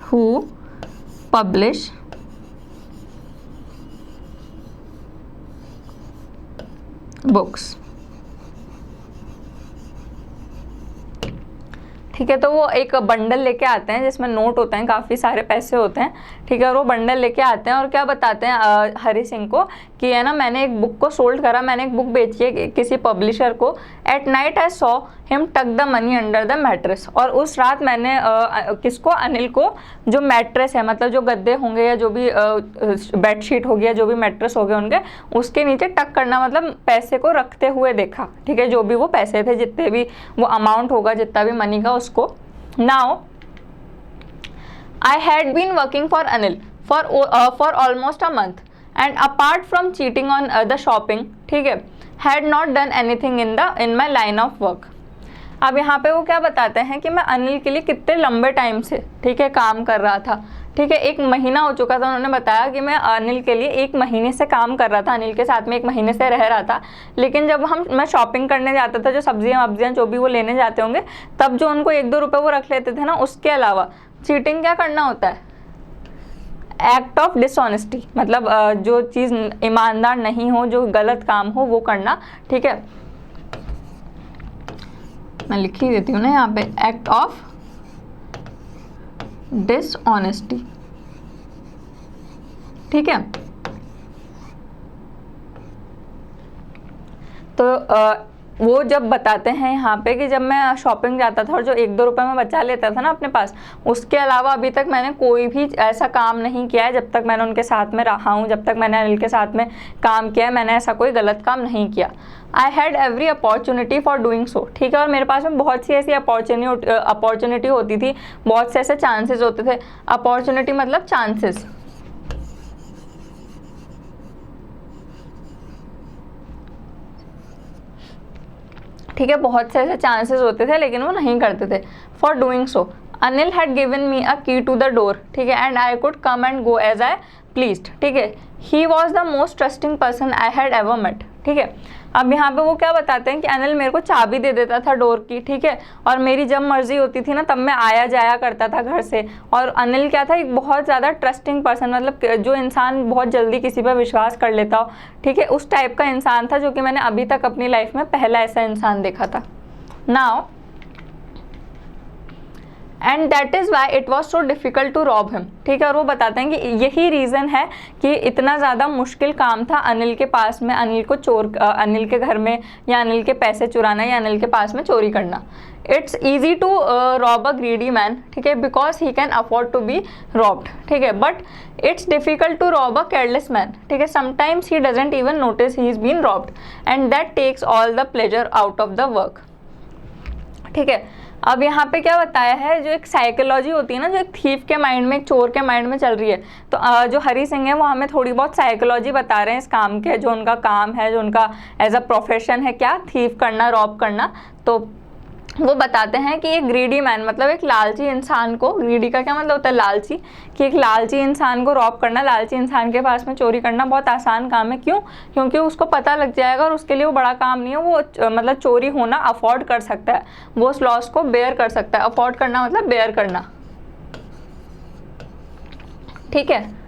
who publish books, ठीक है। तो वो एक बंडल लेके आते हैं जिसमें नोट होते हैं, काफ़ी सारे पैसे होते हैं, ठीक है, और वो बंडल लेके आते हैं और क्या बताते हैं हरी सिंह को कि है ना, मैंने एक बुक को सोल्ड करा, मैंने एक बुक बेची है किसी पब्लिशर को। At night I saw him tuck the money under the mattress, और उस रात मैंने किसको? अनिल को जो मैट्रेस है, मतलब जो गद्दे होंगे या जो भी बेडशीट होगी या जो भी मैट्रेस हो गए उनके, उसके नीचे टक करना मतलब पैसे को रखते हुए देखा, ठीक है, जो भी वो पैसे थे, जितने भी वो अमाउंट होगा, जितना भी मनी का, उसको। Now I had been working for Anil for almost a month and apart from cheating on the shopping, ठीक है, had not done anything in my line of work. अब यहाँ पे वो क्या बताते हैं कि मैं अनिल के लिए कितने लंबे टाइम से, ठीक है, काम कर रहा था, ठीक है, 1 महीना हो चुका था। उन्होंने बताया कि मैं अनिल के लिए 1 महीने से काम कर रहा था, अनिल के साथ में 1 महीने से रह रहा था, लेकिन जब मैं शॉपिंग करने जाता था, जो सब्जियाँ वब्जियाँ जो भी वो लेने जाते होंगे, तब जो उनको 1-2 रुपये वो रख लेते थे ना, उसके अलावा चीटिंग क्या करना होता है? एक्ट ऑफ डिसऑनेस्टी, मतलब जो चीज़ ईमानदार नहीं हो, जो गलत काम हो, वो करना, ठीक है। मैं लिख ही देती हूँ ना यहाँ पे, एक्ट ऑफ डिसऑनेस्टी, ठीक है। तो वो जब बताते हैं यहाँ पे कि जब मैं शॉपिंग जाता था और जो 1-2 रुपए में बचा लेता था ना अपने पास, उसके अलावा अभी तक मैंने कोई भी ऐसा काम नहीं किया है, जब तक मैंने उनके साथ में रहा हूँ, जब तक मैंने अनिल के साथ में काम किया है, मैंने ऐसा कोई गलत काम नहीं किया। I had every opportunity for doing सो, ठीक है। और मेरे पास में बहुत सी ऐसी अपॉर्चुनिटी होती थी, बहुत से ऐसे चांसेस होते थे। अपॉर्चुनिटी मतलब चांसेस, ठीक है, बहुत से ऐसे चांसेस होते थे लेकिन वो नहीं करते थे। For doing so Anil had given me a key to the door, ठीक है, and I could come and go as I pleased, ठीक है। He was the most trusting person I had ever met, ठीक है। अब यहाँ पे वो क्या बताते हैं कि अनिल मेरे को चाबी दे देता था डोर की, ठीक है, और मेरी जब मर्जी होती थी ना तब मैं आया जाया करता था घर से। और अनिल क्या था, एक बहुत ज़्यादा ट्रस्टिंग पर्सन, मतलब जो इंसान बहुत जल्दी किसी पर विश्वास कर लेता हो, ठीक है, उस टाइप का इंसान था, जो कि मैंने अभी तक अपनी लाइफ में पहला ऐसा इंसान देखा था। Now and that is why it was so difficult to rob him, ठीक है। और वो बताते हैं कि यही रीज़न है कि इतना ज़्यादा मुश्किल काम था अनिल के पास में, अनिल के घर में या अनिल के पैसे चुराना या अनिल के पास में चोरी करना। It's easy to rob a greedy man, ठीक है, because he can afford to be robbed, ठीक है, but it's difficult to rob a careless man, ठीक है। Sometimes he doesn't even notice he is been robbed and that takes all the pleasure out of the work, ठीक है। अब यहाँ पे क्या बताया है, जो एक साइकोलॉजी होती है ना, जो एक थीफ के माइंड में, एक चोर के माइंड में चल रही है, तो जो हरी सिंह है वो हमें थोड़ी बहुत साइकोलॉजी बता रहे हैं इस काम के, जो उनका काम है, जो उनका एज अ प्रोफेशन है, क्या, थीफ करना, रॉब करना। तो वो बताते हैं कि एक ग्रीडी मैन मतलब एक लालची इंसान को, ग्रीडी का क्या मतलब होता है, लालची, कि एक लालची इंसान को रॉब करना, लालची इंसान के पास में चोरी करना बहुत आसान काम है। क्यों? क्योंकि उसको पता लग जाएगा और उसके लिए वो बड़ा काम नहीं है, वो मतलब चोरी होना अफोर्ड कर सकता है, वो उस लॉस को बेयर कर सकता है। अफोर्ड करना मतलब बेयर करना, ठीक है।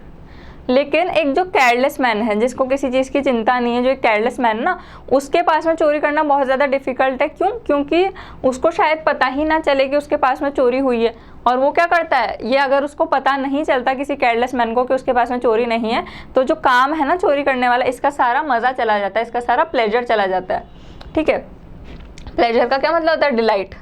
लेकिन एक जो केयरलेस मैन है, जिसको किसी चीज़ की चिंता नहीं है, जो एक केयरलेस मैन ना, उसके पास में चोरी करना बहुत ज़्यादा डिफ़िकल्ट है। क्यों? क्योंकि उसको शायद पता ही ना चले कि उसके पास में चोरी हुई है। और वो क्या करता है, ये अगर उसको पता नहीं चलता किसी केयरलेस मैन को कि उसके पास में चोरी नहीं है, तो जो काम है ना चोरी करने वाला, इसका सारा मज़ा चला जाता है, इसका सारा प्लेजर चला जाता है, ठीक है। प्लेजर का क्या मतलब होता है, डिलाइट,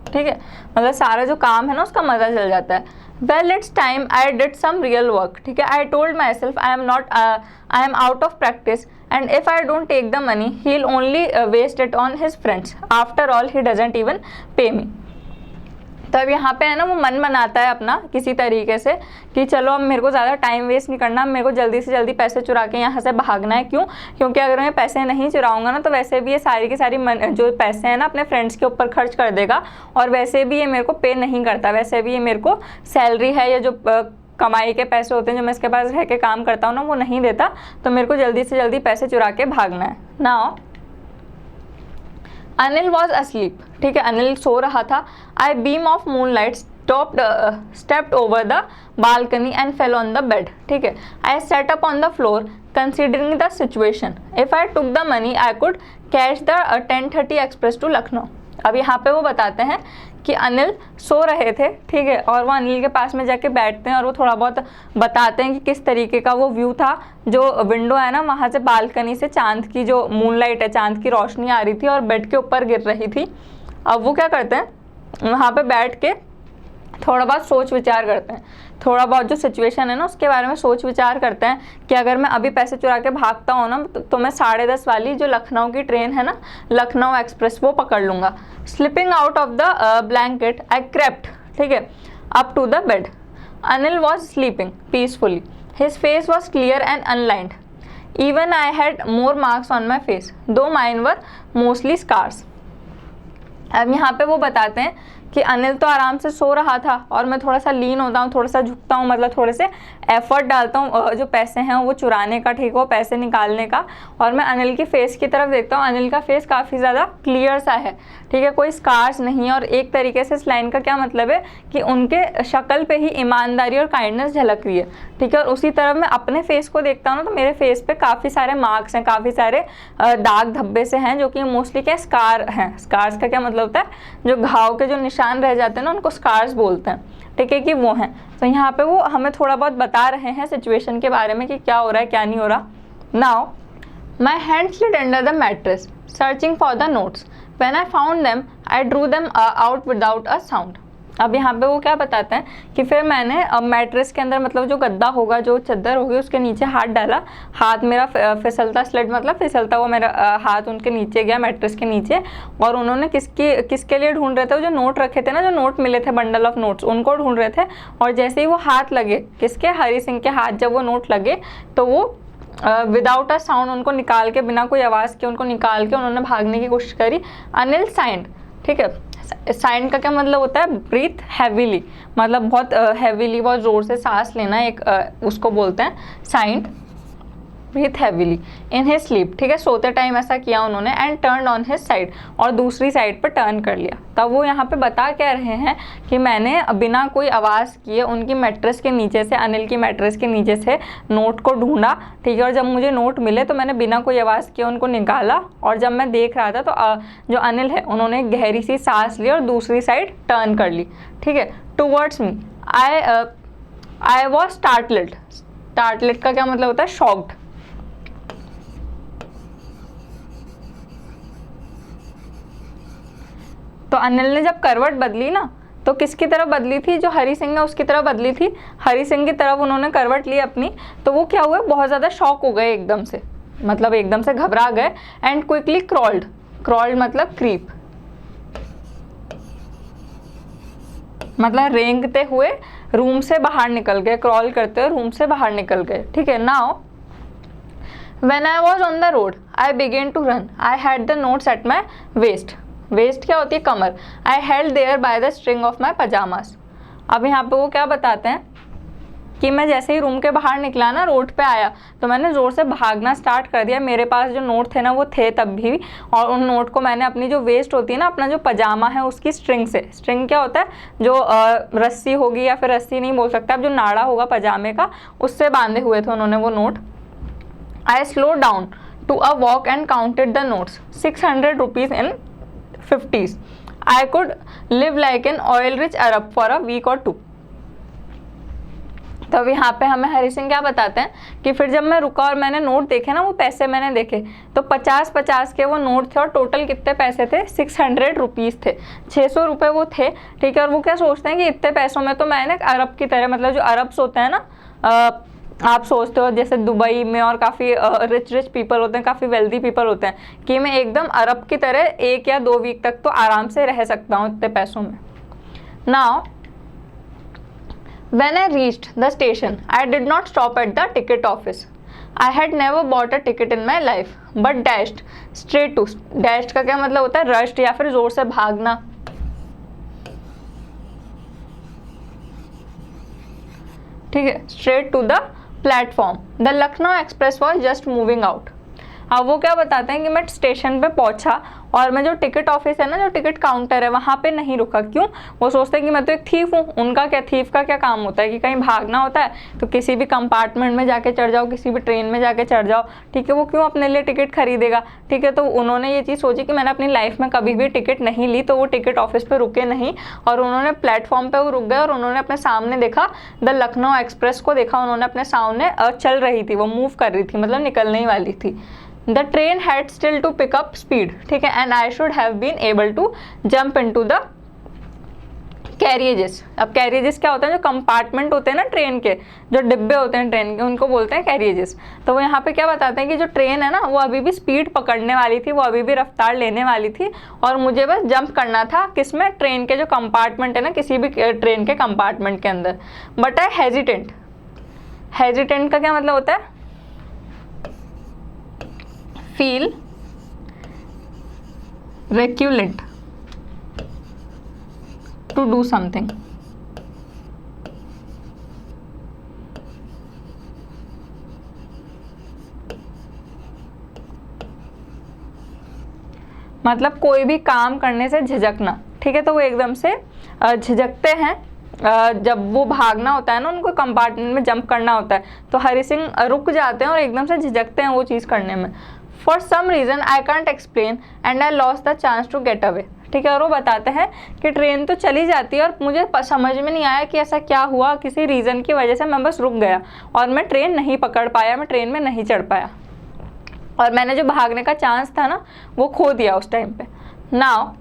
ठीक है, मतलब सारा जो काम है ना उसका मज़ा चल जाता है। Well it's time I did some real work, ठीक है। I told myself I am out of practice and if I don't take the money he will only waste it on his friends, after all he doesn't even pay me. तो अब यहाँ पे है ना, वो मन बनाता है अपना किसी तरीके से कि चलो अब मेरे को ज़्यादा टाइम वेस्ट नहीं करना, मेरे को जल्दी से जल्दी पैसे चुरा के यहाँ से भागना है। क्यों? क्योंकि अगर मैं पैसे नहीं चुराऊंगा ना, तो वैसे भी ये सारी की सारी जो पैसे हैं ना अपने फ्रेंड्स के ऊपर खर्च कर देगा, और वैसे भी ये मेरे को पे नहीं करता, वैसे भी ये मेरे को सैलरी है या जो कमाई के पैसे होते हैं जो मैं इसके पास रह के काम करता हूँ ना, वो नहीं देता, तो मेरे को जल्दी से जल्दी पैसे चुरा के भागना है। नाउ अनिल वॉज अस्लीप, ठीक है, अनिल सो रहा था। I beam of moonlight stepped over the balcony and fell on the bed, ठीक है। I set up on the floor considering the situation, if I took the money I could catch the 10:30 express to Lucknow. अब यहाँ पे वो बताते हैं कि अनिल सो रहे थे, ठीक है, और वो अनिल के पास में जाके बैठते हैं और वो थोड़ा बहुत बताते हैं कि किस तरीके का वो व्यू था। जो विंडो है ना, वहाँ से बालकनी से चांद की जो मूनलाइट है, चांद की रोशनी आ रही थी और बेड के ऊपर गिर रही थी। अब वो क्या करते हैं, वहाँ पे बैठ के थोड़ा बहुत सोच विचार करते हैं, थोड़ा बहुत जो सिचुएशन है ना उसके बारे में सोच विचार करते हैं कि अगर मैं अभी पैसे चुरा के भागता हूँ ना, तो मैं 10:30 वाली जो लखनऊ की ट्रेन है ना, लखनऊ एक्सप्रेस, वो पकड़ लूँगा। Slipping out of the blanket I crept, ठीक है, up to the bed. Anil was sleeping peacefully, his face was clear and unlined, even I had more marks on my face though mine were mostly scars. अब यहाँ पे वो बताते हैं कि अनिल तो आराम से सो रहा था और मैं थोड़ा सा लीन होता हूँ, थोड़ा सा झुकता हूँ, मतलब थोड़े से एफर्ट डालता हूँ जो पैसे हैं वो चुराने का, ठीक हो, पैसे निकालने का, और मैं अनिल की फेस की तरफ देखता हूँ। अनिल का फेस काफ़ी ज़्यादा क्लियर सा है, ठीक है, कोई स्कार्स नहीं है। और एक तरीके से इस लाइन का क्या मतलब है कि उनके शक्ल पे ही ईमानदारी और काइंडनेस झलक रही है, ठीक है। और उसी तरह मैं अपने फेस को देखता हूँ ना, तो मेरे फेस पे काफ़ी सारे मार्क्स हैं, काफ़ी सारे दाग धब्बे से हैं, जो कि मोस्टली क्या स्कार हैं। स्कार्स का क्या मतलब होता है, जो घाव के जो निशान रह जाते हैं ना, उनको स्कार्स बोलते हैं, ठीक है, कि वो हैं। तो यहाँ पे वो हमें थोड़ा बहुत बता रहे हैं सिचुएशन के बारे में कि क्या हो रहा है क्या नहीं हो रहा। Now my hand slid under the mattress searching for the notes, when I found them I drew them out without a sound. अब यहाँ पे वो क्या बताते हैं कि फिर मैंने मैट्रेस के अंदर, मतलब जो गद्दा होगा, जो चादर होगी, उसके नीचे हाथ डाला, हाथ मेरा फिसलता, स्लिड मतलब फिसलता हुआ मेरा हाथ उनके नीचे गया, मैट्रेस के नीचे। और उन्होंने किसके लिए ढूंढ रहे थे, वो जो नोट रखे थे ना, जो नोट मिले थे, बंडल ऑफ नोट्स, उनको ढूंढ रहे थे। और जैसे ही वो हाथ लगे, किसके, हरी सिंह के हाथ जब वो नोट लगे, तो वो विदाउट अ साउंड उनको निकाल के, बिना कोई आवाज़ के उनको निकाल के उन्होंने भागने की कोशिश करी। अनिल साइंड, ठीक है, साइंड का क्या मतलब होता है, ब्रीथ हैवीली, मतलब बहुत हैवीली, बहुत ज़ोर से सांस लेना, एक उसको बोलते हैं sighed, breathe heavily in his sleep, ठीक है, सोते टाइम ऐसा किया उन्होंने। And turn on his side, और दूसरी साइड पर टर्न कर लिया। तब वो यहाँ पे बता क्या रहे हैं कि मैंने बिना कोई आवाज़ किए उनकी मैट्रेस के नीचे से, अनिल की मैट्रेस के नीचे से नोट को ढूंढा, ठीक है, और जब मुझे नोट मिले तो मैंने बिना कोई आवाज़ किए उनको निकाला। और जब मैं देख रहा था तो जो अनिल है, उन्होंने गहरी सी सांस ली और दूसरी साइड टर्न कर ली, ठीक है, टूवर्ड्स मी। I was स्टार्टलेड। स्टार्टलेड का क्या मतलब होता है, शॉक्ड। तो अनिल ने जब करवट बदली ना, तो किसकी तरफ बदली थी, जो हरी सिंह है उसकी तरफ बदली थी, हरी सिंह की तरफ उन्होंने करवट ली अपनी। तो वो क्या हुआ, बहुत ज़्यादा शॉक हो गए एकदम से, मतलब एकदम से घबरा गए। एंड क्विकली क्रॉल्ड, क्रॉल्ड मतलब क्रीप, मतलब रेंगते हुए रूम से बाहर निकल गए, क्रॉल करते हुए रूम से बाहर निकल गए, ठीक है। Now when I was on the road I began to run, I had the notes at my waist. Waist क्या होती है, कमर। I held there by the string of my pyjamas. अब यहाँ पे वो क्या बताते हैं कि मैं जैसे ही रूम के बाहर निकला ना, रोड पे आया, तो मैंने ज़ोर से भागना स्टार्ट कर दिया। मेरे पास जो नोट थे ना वो थे तब भी, और उन नोट को मैंने अपनी जो वेस्ट होती है ना, अपना जो पजामा है उसकी स्ट्रिंग से, स्ट्रिंग क्या होता है, जो रस्सी होगी, या फिर रस्सी नहीं बोल सकता, अब जो नाड़ा होगा पजामे का, उससे बांधे हुए थे उन्होंने वो note. I slow down to a walk and counted the notes, 600 rupees in 50s. I could live like an oil rich Arab for a week or two. तो अब यहाँ पे हमें हरी सिंह क्या बताते हैं कि फिर जब मैं रुका और मैंने नोट देखे ना, वो पैसे मैंने देखे, तो 50-50 के वो नोट थे, और टोटल कितने पैसे थे, 600 रुपीज़ थे, 600 रुपये वो थे, ठीक है। और वो क्या सोचते हैं कि इतने पैसों में तो मैंने अरब की तरह, मतलब जो अरब्स होते हैं ना, आप सोचते हो जैसे दुबई में और काफ़ी रिच पीपल होते हैं, काफ़ी वेल्दी पीपल होते हैं, कि मैं एकदम अरब की तरह 1 या 2 वीक तक तो आराम से रह सकता हूँ इतने पैसों में। Now when I reached the station I did not stop at the ticket office. I had never bought a ticket in my life but dashed straight to. Dashed का क्या मतलब होता है, रश्ड, या फिर जोर से भागना, ठीक है, straight to the platform. The Lucknow express was just moving out. अब वो क्या बताते हैं कि मैं स्टेशन पे पहुंचा और मैं जो टिकट ऑफिस है ना, जो टिकट काउंटर है, वहाँ पे नहीं रुका। क्यों? वो सोचते हैं कि मैं तो एक थीफ हूँ। उनका क्या, थीफ का क्या काम होता है कि कहीं भागना होता है तो किसी भी कंपार्टमेंट में जाके चढ़ जाओ, किसी भी ट्रेन में जाके चढ़ जाओ, ठीक है। वो क्यों अपने लिए टिकट खरीदेगा, ठीक है। तो उन्होंने ये चीज़ सोची कि मैंने अपनी लाइफ में कभी भी टिकट नहीं ली, तो वो टिकट ऑफिस पर रुके नहीं और उन्होंने प्लेटफॉर्म पर वो रुक गए और उन्होंने अपने सामने देखा, द लखनऊ एक्सप्रेस को देखा उन्होंने अपने सामने, चल रही थी, वो मूव कर रही थी, मतलब निकलने ही वाली थी। The train had still to pick up speed, ठीक है, and I should have been able to jump into the carriages। अब carriages क्या होता है, जो कंपार्टमेंट होते हैं ना ट्रेन के, जो डिब्बे होते हैं ट्रेन के, उनको बोलते हैं carriages। तो वो यहाँ पे क्या बताते हैं कि जो ट्रेन है ना, वो अभी भी स्पीड पकड़ने वाली थी, वो अभी भी रफ्तार लेने वाली थी और मुझे बस जंप करना था, किसमें, ट्रेन के जो कंपार्टमेंट है ना, किसी भी ट्रेन के कंपार्टमेंट के अंदर। But I hesitant. हेजिटेंट का क्या मतलब होता है, फील रेक्यूलेंट, to do something. मतलब कोई भी काम करने से झिझकना, ठीक है। तो वो एकदम से झिझकते हैं जब वो भागना होता है ना, उनको कंपार्टमेंट में जंप करना होता है, तो हरि सिंह रुक जाते हैं और एकदम से झिझकते हैं वो चीज़ करने में। For some reason I can't explain and I lost the chance to get away, ठीक है। और वो बताते हैं कि ट्रेन तो चली जाती है और मुझे समझ में नहीं आया कि ऐसा क्या हुआ, किसी रीज़न की वजह से मैं बस रुक गया और मैं ट्रेन नहीं पकड़ पाया, मैं ट्रेन में नहीं चढ़ पाया और मैंने जो भागने का चांस था ना वो खो दिया उस टाइम पे। Now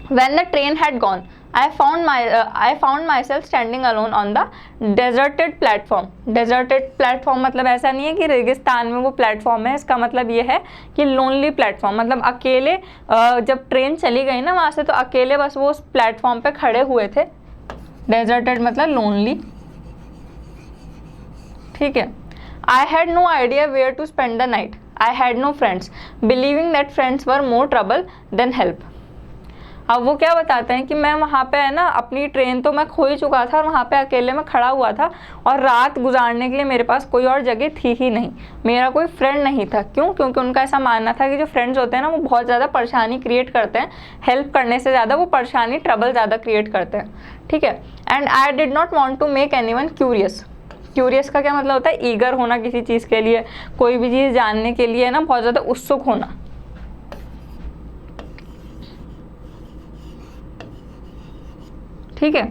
when the train had gone, I found myself standing alone on the deserted platform. Deserted platform मतलब ऐसा नहीं है कि रेगिस्तान में वो प्लेटफॉर्म है, इसका मतलब ये है कि लोनली प्लेटफॉर्म, मतलब अकेले जब ट्रेन चली गई ना वहाँ से तो अकेले बस वो उस प्लेटफॉर्म पे खड़े हुए थे। डेजर्टेड मतलब लोनली, ठीक है। I had no idea where to spend the night. I had no friends, believing that friends were more trouble than help. अब वो क्या बताते हैं कि मैं वहाँ पे है ना, अपनी ट्रेन तो मैं खो ही चुका था और वहाँ पे अकेले में खड़ा हुआ था और रात गुजारने के लिए मेरे पास कोई और जगह थी ही नहीं, मेरा कोई फ्रेंड नहीं था। क्यों? क्योंकि उनका ऐसा मानना था कि जो फ्रेंड्स होते हैं ना वो बहुत ज़्यादा परेशानी क्रिएट करते हैं, हेल्प करने से ज़्यादा वो परेशानी ट्रबल ज़्यादा क्रिएट करते हैं, ठीक है। And I did not want to make anyone curious. Curious का क्या मतलब होता है? ईगर होना किसी चीज़ के लिए, कोई भी चीज़ जानने के लिए ना बहुत ज़्यादा उत्सुक होना, ठीक है।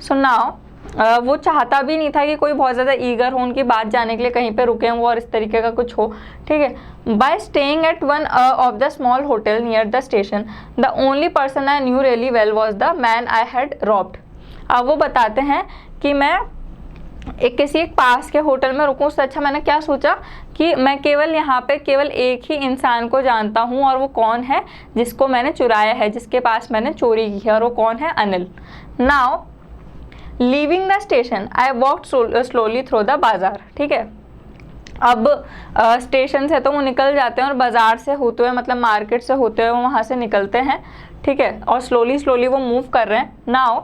सो नाउ वो चाहता भी नहीं था कि कोई बहुत ज़्यादा ईगर हो उनकी बात जानने के लिए, कहीं पे रुके वो और इस तरीके का कुछ हो, ठीक है। Bye staying at one of the small hotel near the station, the only person I knew really well was the man I had robbed. अब वो बताते हैं कि मैं किसी एक पास के होटल में रुकूं, उससे अच्छा मैंने क्या सोचा कि मैं केवल यहाँ पे केवल एक ही इंसान को जानता हूँ और वो कौन है? जिसको मैंने चुराया है, जिसके पास मैंने चोरी की है, और वो कौन है? Anil. Now leaving the station I walked slowly through the बाजार, ठीक है। अब स्टेशन से तो वो निकल जाते हैं और बाजार से होते हुए, मतलब मार्केट से होते हुए वहाँ से निकलते हैं, ठीक है, और स्लोली वो मूव कर रहे हैं। Now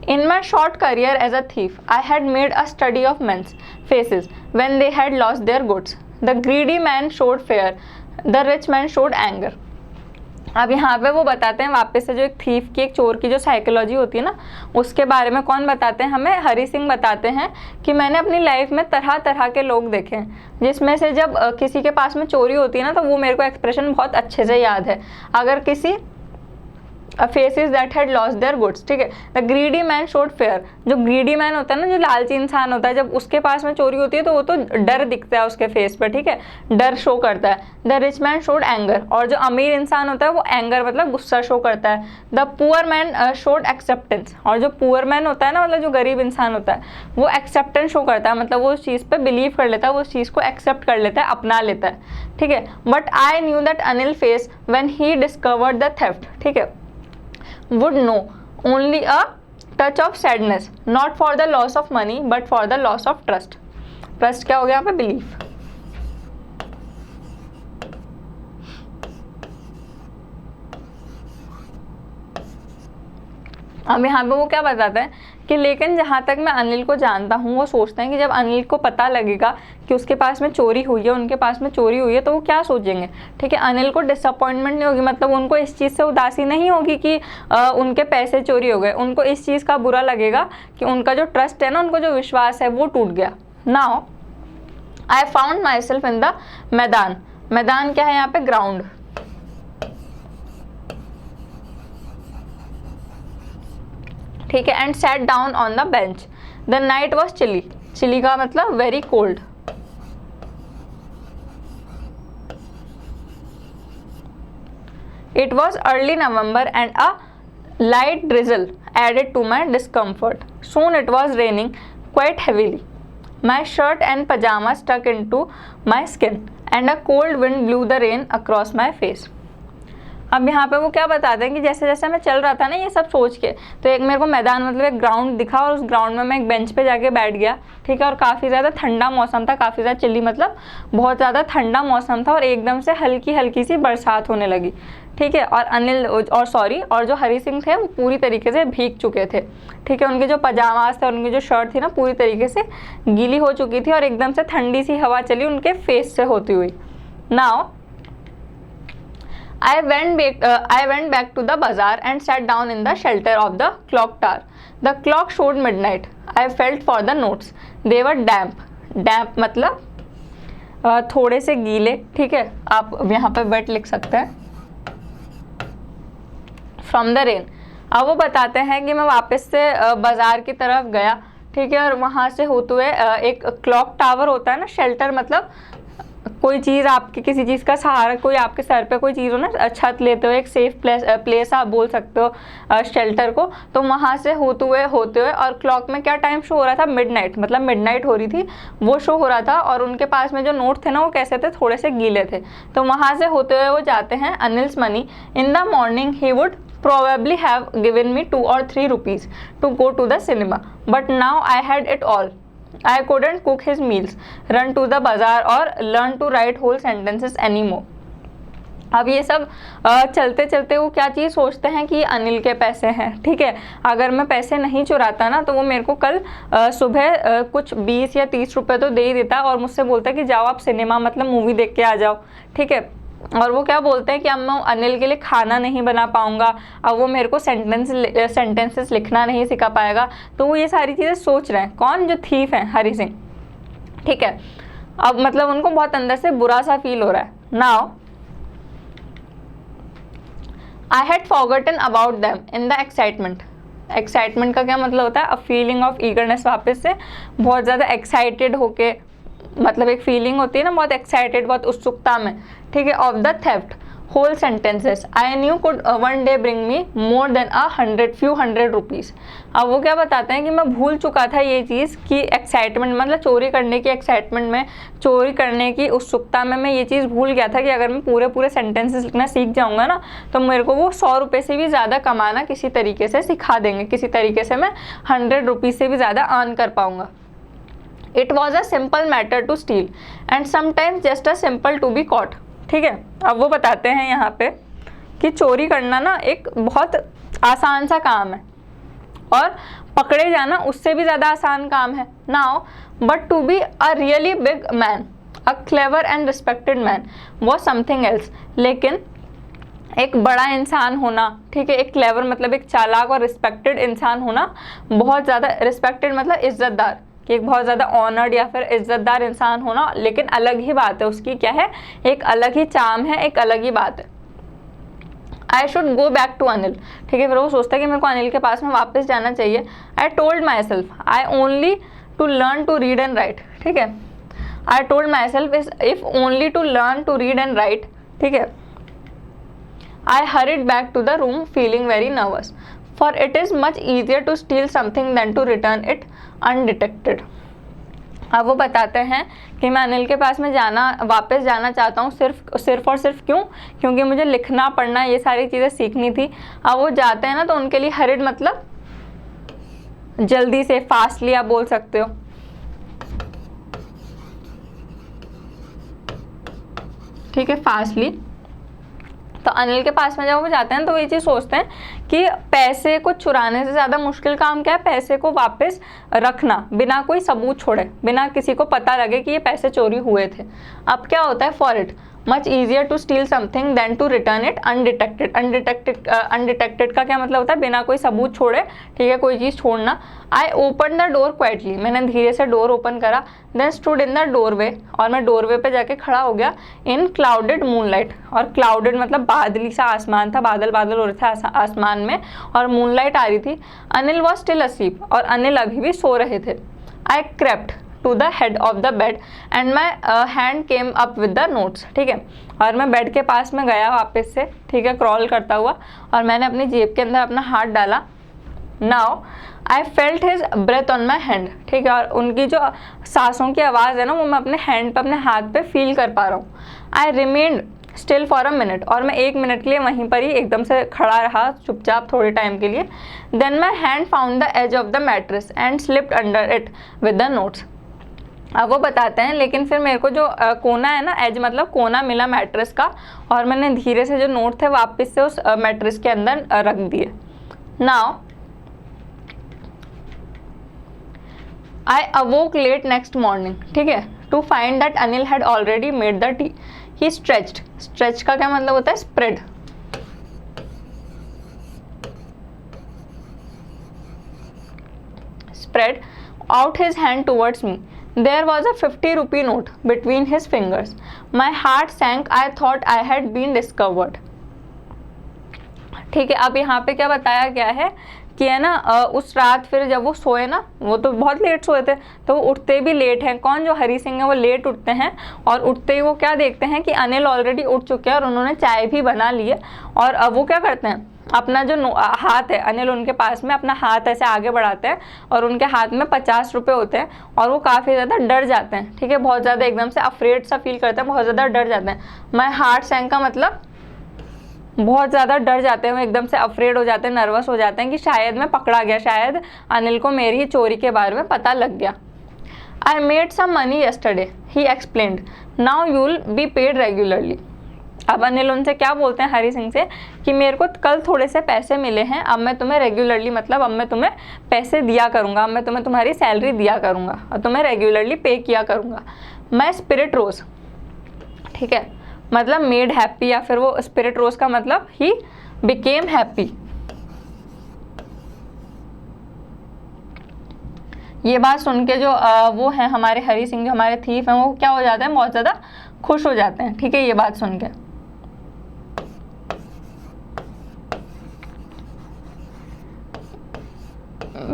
in my short career as a thief, I had made a study of men's faces when they had lost their goods. The greedy man showed fear, the rich man showed anger. अब यहाँ पे वो बताते हैं वापस से जो एक थीफ की, एक चोर की जो साइकोलॉजी होती है ना, उसके बारे में कौन बताते हैं हमें? हरि सिंह बताते हैं कि मैंने अपनी लाइफ में तरह तरह के लोग देखे हैं, जिसमें से जब किसी के पास में चोरी होती है ना तो वो मेरे को एक्सप्रेशन बहुत अच्छे से याद है। अगर किसी faces that had lost their goods, ठीक है। The greedy man showed fair, जो ग्रीडी मैन होता है ना, जो लालची इंसान होता है, जब उसके पास में चोरी होती है तो वो तो डर दिखता है उसके फेस पर, ठीक है, डर शो करता है। The rich man showed anger, और जो अमीर इंसान होता है वो एंगर मतलब गुस्सा शो करता है। The poor man showed acceptance, और जो पुअर मैन होता है ना, मतलब जो गरीब इंसान होता है, वो एक्सेप्टेंस शो करता है, मतलब वो उस चीज़ पर बिलीव कर लेता है, वो उस चीज़ को एक्सेप्ट कर लेता है, अपना लेता है, ठीक है। But I knew that Anil face when he discovered the theft, ठीक है, would know only a touch of sadness, not for the loss of money but for the loss of trust. Trust क्या हो गया यहाँ पे? Belief। अब यहाँ पे वो क्या बताता है कि लेकिन जहाँ तक मैं अनिल को जानता हूँ, वो सोचते हैं कि जब अनिल को पता लगेगा कि उसके पास में चोरी हुई है, उनके पास में चोरी हुई है, तो वो क्या सोचेंगे, ठीक है। अनिल को डिसअपॉइंटमेंट नहीं होगी, मतलब उनको इस चीज़ से उदासी नहीं होगी कि उनके पैसे चोरी हो गए, उनको इस चीज़ का बुरा लगेगा कि उनका जो ट्रस्ट है ना, उनको जो विश्वास है वो टूट गया। Now I found myself in the maidan. मैदान क्या है यहाँ पे? ग्राउंड, ठीक है। And sat down on the bench. The night was chilly, chilly का मतलब very cold. It was early November and a light drizzle added to my discomfort. Soon it was raining quite heavily. My shirt and pyjama stuck in to my skin and a cold wind blew the rain across my face. अब यहाँ पे वो क्या बताते हैं कि जैसे जैसे मैं चल रहा था ना ये सब सोच के, तो एक मेरे को मैदान मतलब एक ग्राउंड दिखा और उस ग्राउंड में मैं एक बेंच पे जाके बैठ गया, ठीक है, और काफ़ी ज़्यादा ठंडा मौसम था, काफ़ी ज़्यादा चिल्ली मतलब बहुत ज़्यादा ठंडा मौसम था और एकदम से हल्की हल्की सी बरसात होने लगी, ठीक है। और अनिल और जो हरी सिंह थे वो पूरी तरीके से भीग चुके थे, ठीक है, उनके जो पजामाज थे, उनकी जो शर्ट थी ना पूरी तरीके से गीली हो चुकी थी और एकदम से ठंडी सी हवा चली उनके फेस से होती हुई। Now I went back to the bazaar and sat down in the shelter of the clock tower. The clock showed midnight. I felt for the notes. They were damp. Damp मतलब थोड़े से गीले, ठीक है, आप यहाँ पे wet लिख सकते हैं, from the rain. अब वो बताते हैं कि मैं वापस से बाज़ार की तरफ गया, ठीक है, और वहाँ से होते हुए एक क्लॉक टावर होता है ना, शेल्टर मतलब कोई चीज़ आपके किसी चीज़ का सहारा, कोई आपके सर पे कोई चीज़ हो ना, छत लेते हुए एक सेफ प्लेस आप बोल सकते हो शेल्टर को। तो वहाँ से होते हुए और क्लॉक में क्या टाइम शो हो रहा था, मिडनाइट, मतलब मिडनाइट हो रही थी वो शो हो रहा था, और उनके पास में जो नोट थे ना वो कैसे थे, थोड़े से गीले थे। तो वहाँ से होते हुए वो जाते हैं Anil's money. In the morning he would probably have given me 2 or 3 rupees to go to the cinema, but now I had it all. I couldn't cook his meals, run to the bazaar or learn to write whole sentences anymore. अब ये सब चलते चलते वो क्या चीज़ सोचते हैं कि अनिल के पैसे हैं, ठीक है, अगर मैं पैसे नहीं चुराता ना तो वो मेरे को कल सुबह कुछ 20 या 30 रुपए तो दे ही देता और मुझसे बोलता कि जाओ आप सिनेमा मतलब मूवी देख के आ जाओ, ठीक है। और वो क्या बोलते हैं कि अब मैं अनिल के लिए खाना नहीं बना पाऊंगा, अब वो मेरे को सेंटेंसेस लिखना नहीं सिखा पाएगा। तो वो ये सारी चीज़ें सोच रहे हैं, कौन, जो थीफ हैं हरी सिंह, ठीक है। अब मतलब उनको बहुत अंदर से बुरा सा फील हो रहा है। Now I had forgotten about them in the excitement. Excitement का क्या मतलब होता है, अ फीलिंग ऑफ ईगरनेस, वापस से बहुत ज़्यादा एक्साइटेड होके, मतलब एक फीलिंग होती है ना बहुत एक्साइटेड, बहुत उत्सुकता में, ठीक है, of the theft whole sentences I knew could one day bring me more than few hundred rupees. अब वो क्या बताते हैं कि मैं भूल चुका था ये चीज़ कि एक्साइटमेंट मतलब चोरी करने की एक्साइटमेंट में, चोरी करने की उत्सुकता में मैं ये चीज़ भूल गया था कि अगर मैं पूरे सेंटेंसेस लिखना सीख जाऊँगा ना तो मेरे को वो 100 रुपये से भी ज़्यादा कमाना किसी तरीके से सिखा देंगे, किसी तरीके से मैं 100 रुपीज़ से भी ज़्यादा अर्न कर पाऊँगा। It was a simple matter to steal and sometimes just a simple to be caught, ठीक है। अब वो बताते हैं यहाँ पे कि चोरी करना ना एक बहुत आसान सा काम है और पकड़े जाना उससे भी ज़्यादा आसान काम है। Now, but to be a really big man, a clever and respected man was something else. लेकिन एक बड़ा इंसान होना, ठीक है, एक क्लेवर मतलब एक चालाक और रिस्पेक्टेड इंसान होना, बहुत ज़्यादा रिस्पेक्टेड मतलब इज्जतदार, कि एक बहुत ज़्यादा ऑनर्ड या फिर इज्जतदार इंसान होना, लेकिन अलग ही बात है उसकी, क्या है, एक अलग ही चार्म है, एक अलग ही बात है। I should go back to Anil, ठीक है, फिर वो सोचता है कि मेरे को अनिल के पास में वापस जाना चाहिए। I told myself I only to learn to read and write, ठीक है, I told myself if only to learn to read and write, ठीक है। I hurried back to the room feeling very nervous, for it is much easier to steal something than to return it undetected. अब वो बताते हैं कि मैं अनिल के पास में वापस जाना चाहता हूँ सिर्फ और सिर्फ क्यों, क्योंकि मुझे लिखना पढ़ना ये सारी चीज़ें सीखनी थी। अब वो जाते हैं ना तो उनके लिए हरिड मतलब जल्दी से, फास्टली आप बोल सकते हो, ठीक है, फास्टली। तो अनिल के पास में जब वो जाते हैं तो ये चीज़ सोचते हैं कि पैसे को चुराने से ज़्यादा मुश्किल काम क्या है, पैसे को वापस रखना बिना कोई सबूत छोड़े, बिना किसी को पता लगे कि ये पैसे चोरी हुए थे। अब क्या होता है, for it much easier to steal something than to return it undetected. Undetected का क्या मतलब होता है, बिना कोई सबूत छोड़े, ठीक है, कोई चीज़ छोड़ना। I open the door quietly, मैंने धीरे से डोर ओपन करा। Then stood in the doorway, और मैं डोरवे पे जाके खड़ा हो गया। इन क्लाउडेड मूनलाइट, और क्लाउडेड मतलब बादली सा आसमान था, बादल बादल हो रहे थे आसमान में और मूनलाइट आ रही थी। अनिल वॉज स्टिल अस्लीप, और अनिल अभी भी सो रहे थे। I crept to the head of the bed and my hand came up with the notes, ठीक है, और मैं बेड के पास में गया वापस से, ठीक है, क्रॉल करता हुआ, और मैंने अपनी जेब के अंदर अपना हाथ डाला। Now I felt his breath on my hand, ठीक है, और उनकी जो सांसों की आवाज़ है ना वो मैं अपने हैंड पे, अपने हाथ पे फील कर पा रहा हूँ। आई remained still for a minute, और मैं 1 मिनट के लिए वहीं पर ही एकदम से खड़ा रहा चुपचाप थोड़े टाइम के लिए। Then my hand found the edge of the mattress and slipped under it with the notes. अब वो बताते हैं लेकिन फिर मेरे को जो कोना है ना, एज मतलब कोना मिला मैट्रेस का, और मैंने धीरे से जो नोट थे वापस से उस मैट्रेस के अंदर रख दिए। Now I awoke late next morning, ठीक है, to find that Anil had already made the tea. He stretched, stretch का क्या मतलब होता है? Spread. Spread out his hand towards me. There was a 50 rupee note between his fingers. My heart sank. I thought I had been discovered. ठीक है, अब यहाँ पे क्या बताया गया है कि है ना उस रात फिर जब वो सोए ना, वो तो बहुत लेट सोए थे, तो वो उठते भी लेट हैं। कौन? जो हरी सिंह है वो लेट उठते हैं, और उठते ही वो क्या देखते हैं कि अनिल ऑलरेडी उठ चुके हैं और उन्होंने चाय भी बना ली है। और अब वो क्या करते हैं, अपना जो हाथ है, अनिल उनके पास में अपना हाथ ऐसे आगे बढ़ाते हैं और उनके हाथ में 50 रुपये होते हैं, और वो काफ़ी ज़्यादा डर जाते हैं। ठीक है, बहुत ज़्यादा एकदम से अफ्रेड सा फील करते हैं, बहुत ज़्यादा डर जाते हैं। माय हार्ट सैंक का मतलब बहुत ज़्यादा डर जाते हैं, वो एकदम से अफ्रेड हो जाते हैं, नर्वस हो जाते हैं कि शायद मैं पकड़ा गया, शायद अनिल को मेरी ही चोरी के बारे में पता लग गया। I made some money yesterday, he explained, now you will be paid regularly. अब अनिल उनसे क्या बोलते हैं, हरी सिंह से, कि मेरे को कल थोड़े से पैसे मिले हैं, अब मैं तुम्हें रेगुलरली मतलब अब मैं तुम्हें पैसे दिया करूँगा, अब मैं तुम्हें तुम्हारी सैलरी दिया करूँगा और तुम्हें रेगुलरली पे किया करूँगा। माई स्पिरिट रोज, ठीक है, मतलब मेड हैप्पी, या फिर वो स्पिरिट रोज का मतलब ही बिकेम हैप्पी। ये बात सुन के जो वो हैं हमारे हरी सिंह, जो हमारे थीफ हैं, वो क्या हो जाते हैं, बहुत ज़्यादा खुश हो जाते हैं। ठीक है, ये बात सुन के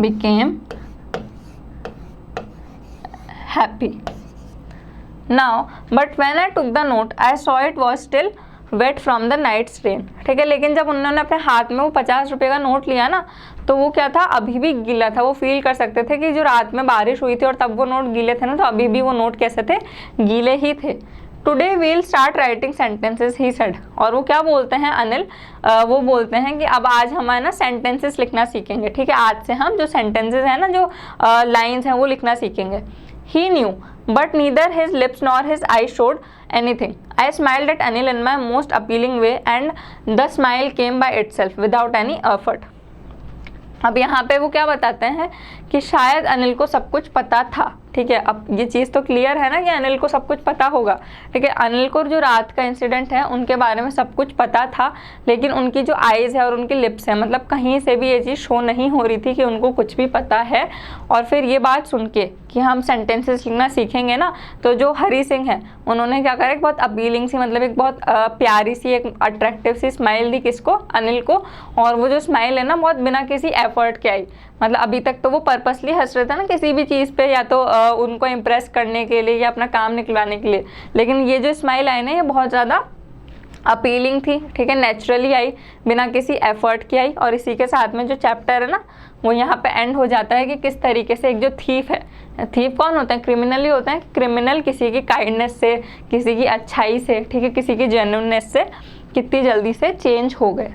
became happy. Now, but when I took the note, I saw it was still wet from the night's rain. ठीक है, लेकिन जब उन्होंने अपने हाथ में वो 50 रुपये का नोट लिया ना, तो वो क्या था, अभी भी गीला था। वो फील कर सकते थे कि जो रात में बारिश हुई थी और तब वो नोट गीले थे ना, तो अभी भी वो नोट कैसे थे, गीले ही थे। Today we'll start writing sentences, he said. और वो क्या बोलते हैं अनिल, वो बोलते हैं कि अब आज हम ना सेंटेंसेस लिखना सीखेंगे। ठीक है, आज से हम जो सेंटेंसेस हैं ना, जो लाइन्स हैं, वो लिखना सीखेंगे। ही new but neither his lips nor his eyes showed anything. I smiled at Anil in my most appealing way and the smile came by itself without any effort. अब यहाँ पे वो क्या बताते हैं कि शायद अनिल को सब कुछ पता था। ठीक है, अब ये चीज़ तो क्लियर है ना कि अनिल को सब कुछ पता होगा। ठीक है, अनिल को जो रात का इंसिडेंट है उनके बारे में सब कुछ पता था, लेकिन उनकी जो आईज़ है और उनकी लिप्स है, मतलब कहीं से भी ये चीज़ शो नहीं हो रही थी कि उनको कुछ भी पता है। और फिर ये बात सुन के कि हम सेंटेंसेस लिखना सीखेंगे ना, तो जो हरी सिंह है उन्होंने क्या करा, एक बहुत अपीलिंग सी, मतलब एक बहुत प्यारी सी, एक अट्रैक्टिव सी स्माइल दी किसको, अनिल को। और वो जो स्माइल है ना, बहुत बिना किसी एफर्ट के आई। मतलब अभी तक तो वो पर्पसली हंस रहे थे ना किसी भी चीज़ पे, या तो उनको इम्प्रेस करने के लिए या अपना काम निकलवाने के लिए, लेकिन ये जो स्माइल आई ना, ये बहुत ज़्यादा अपीलिंग थी। ठीक है, नेचुरली आई, बिना किसी एफर्ट की आई। और इसी के साथ में जो चैप्टर है ना, वो यहाँ पे एंड हो जाता है कि किस तरीके से एक जो थीफ है, थीफ कौन होते हैं, क्रिमिनल ही होते हैं। क्रिमिनल किसी की काइंडनेस से, किसी की अच्छाई से, ठीक है, किसी की जेन्युइननेस से कितनी जल्दी से चेंज हो गए।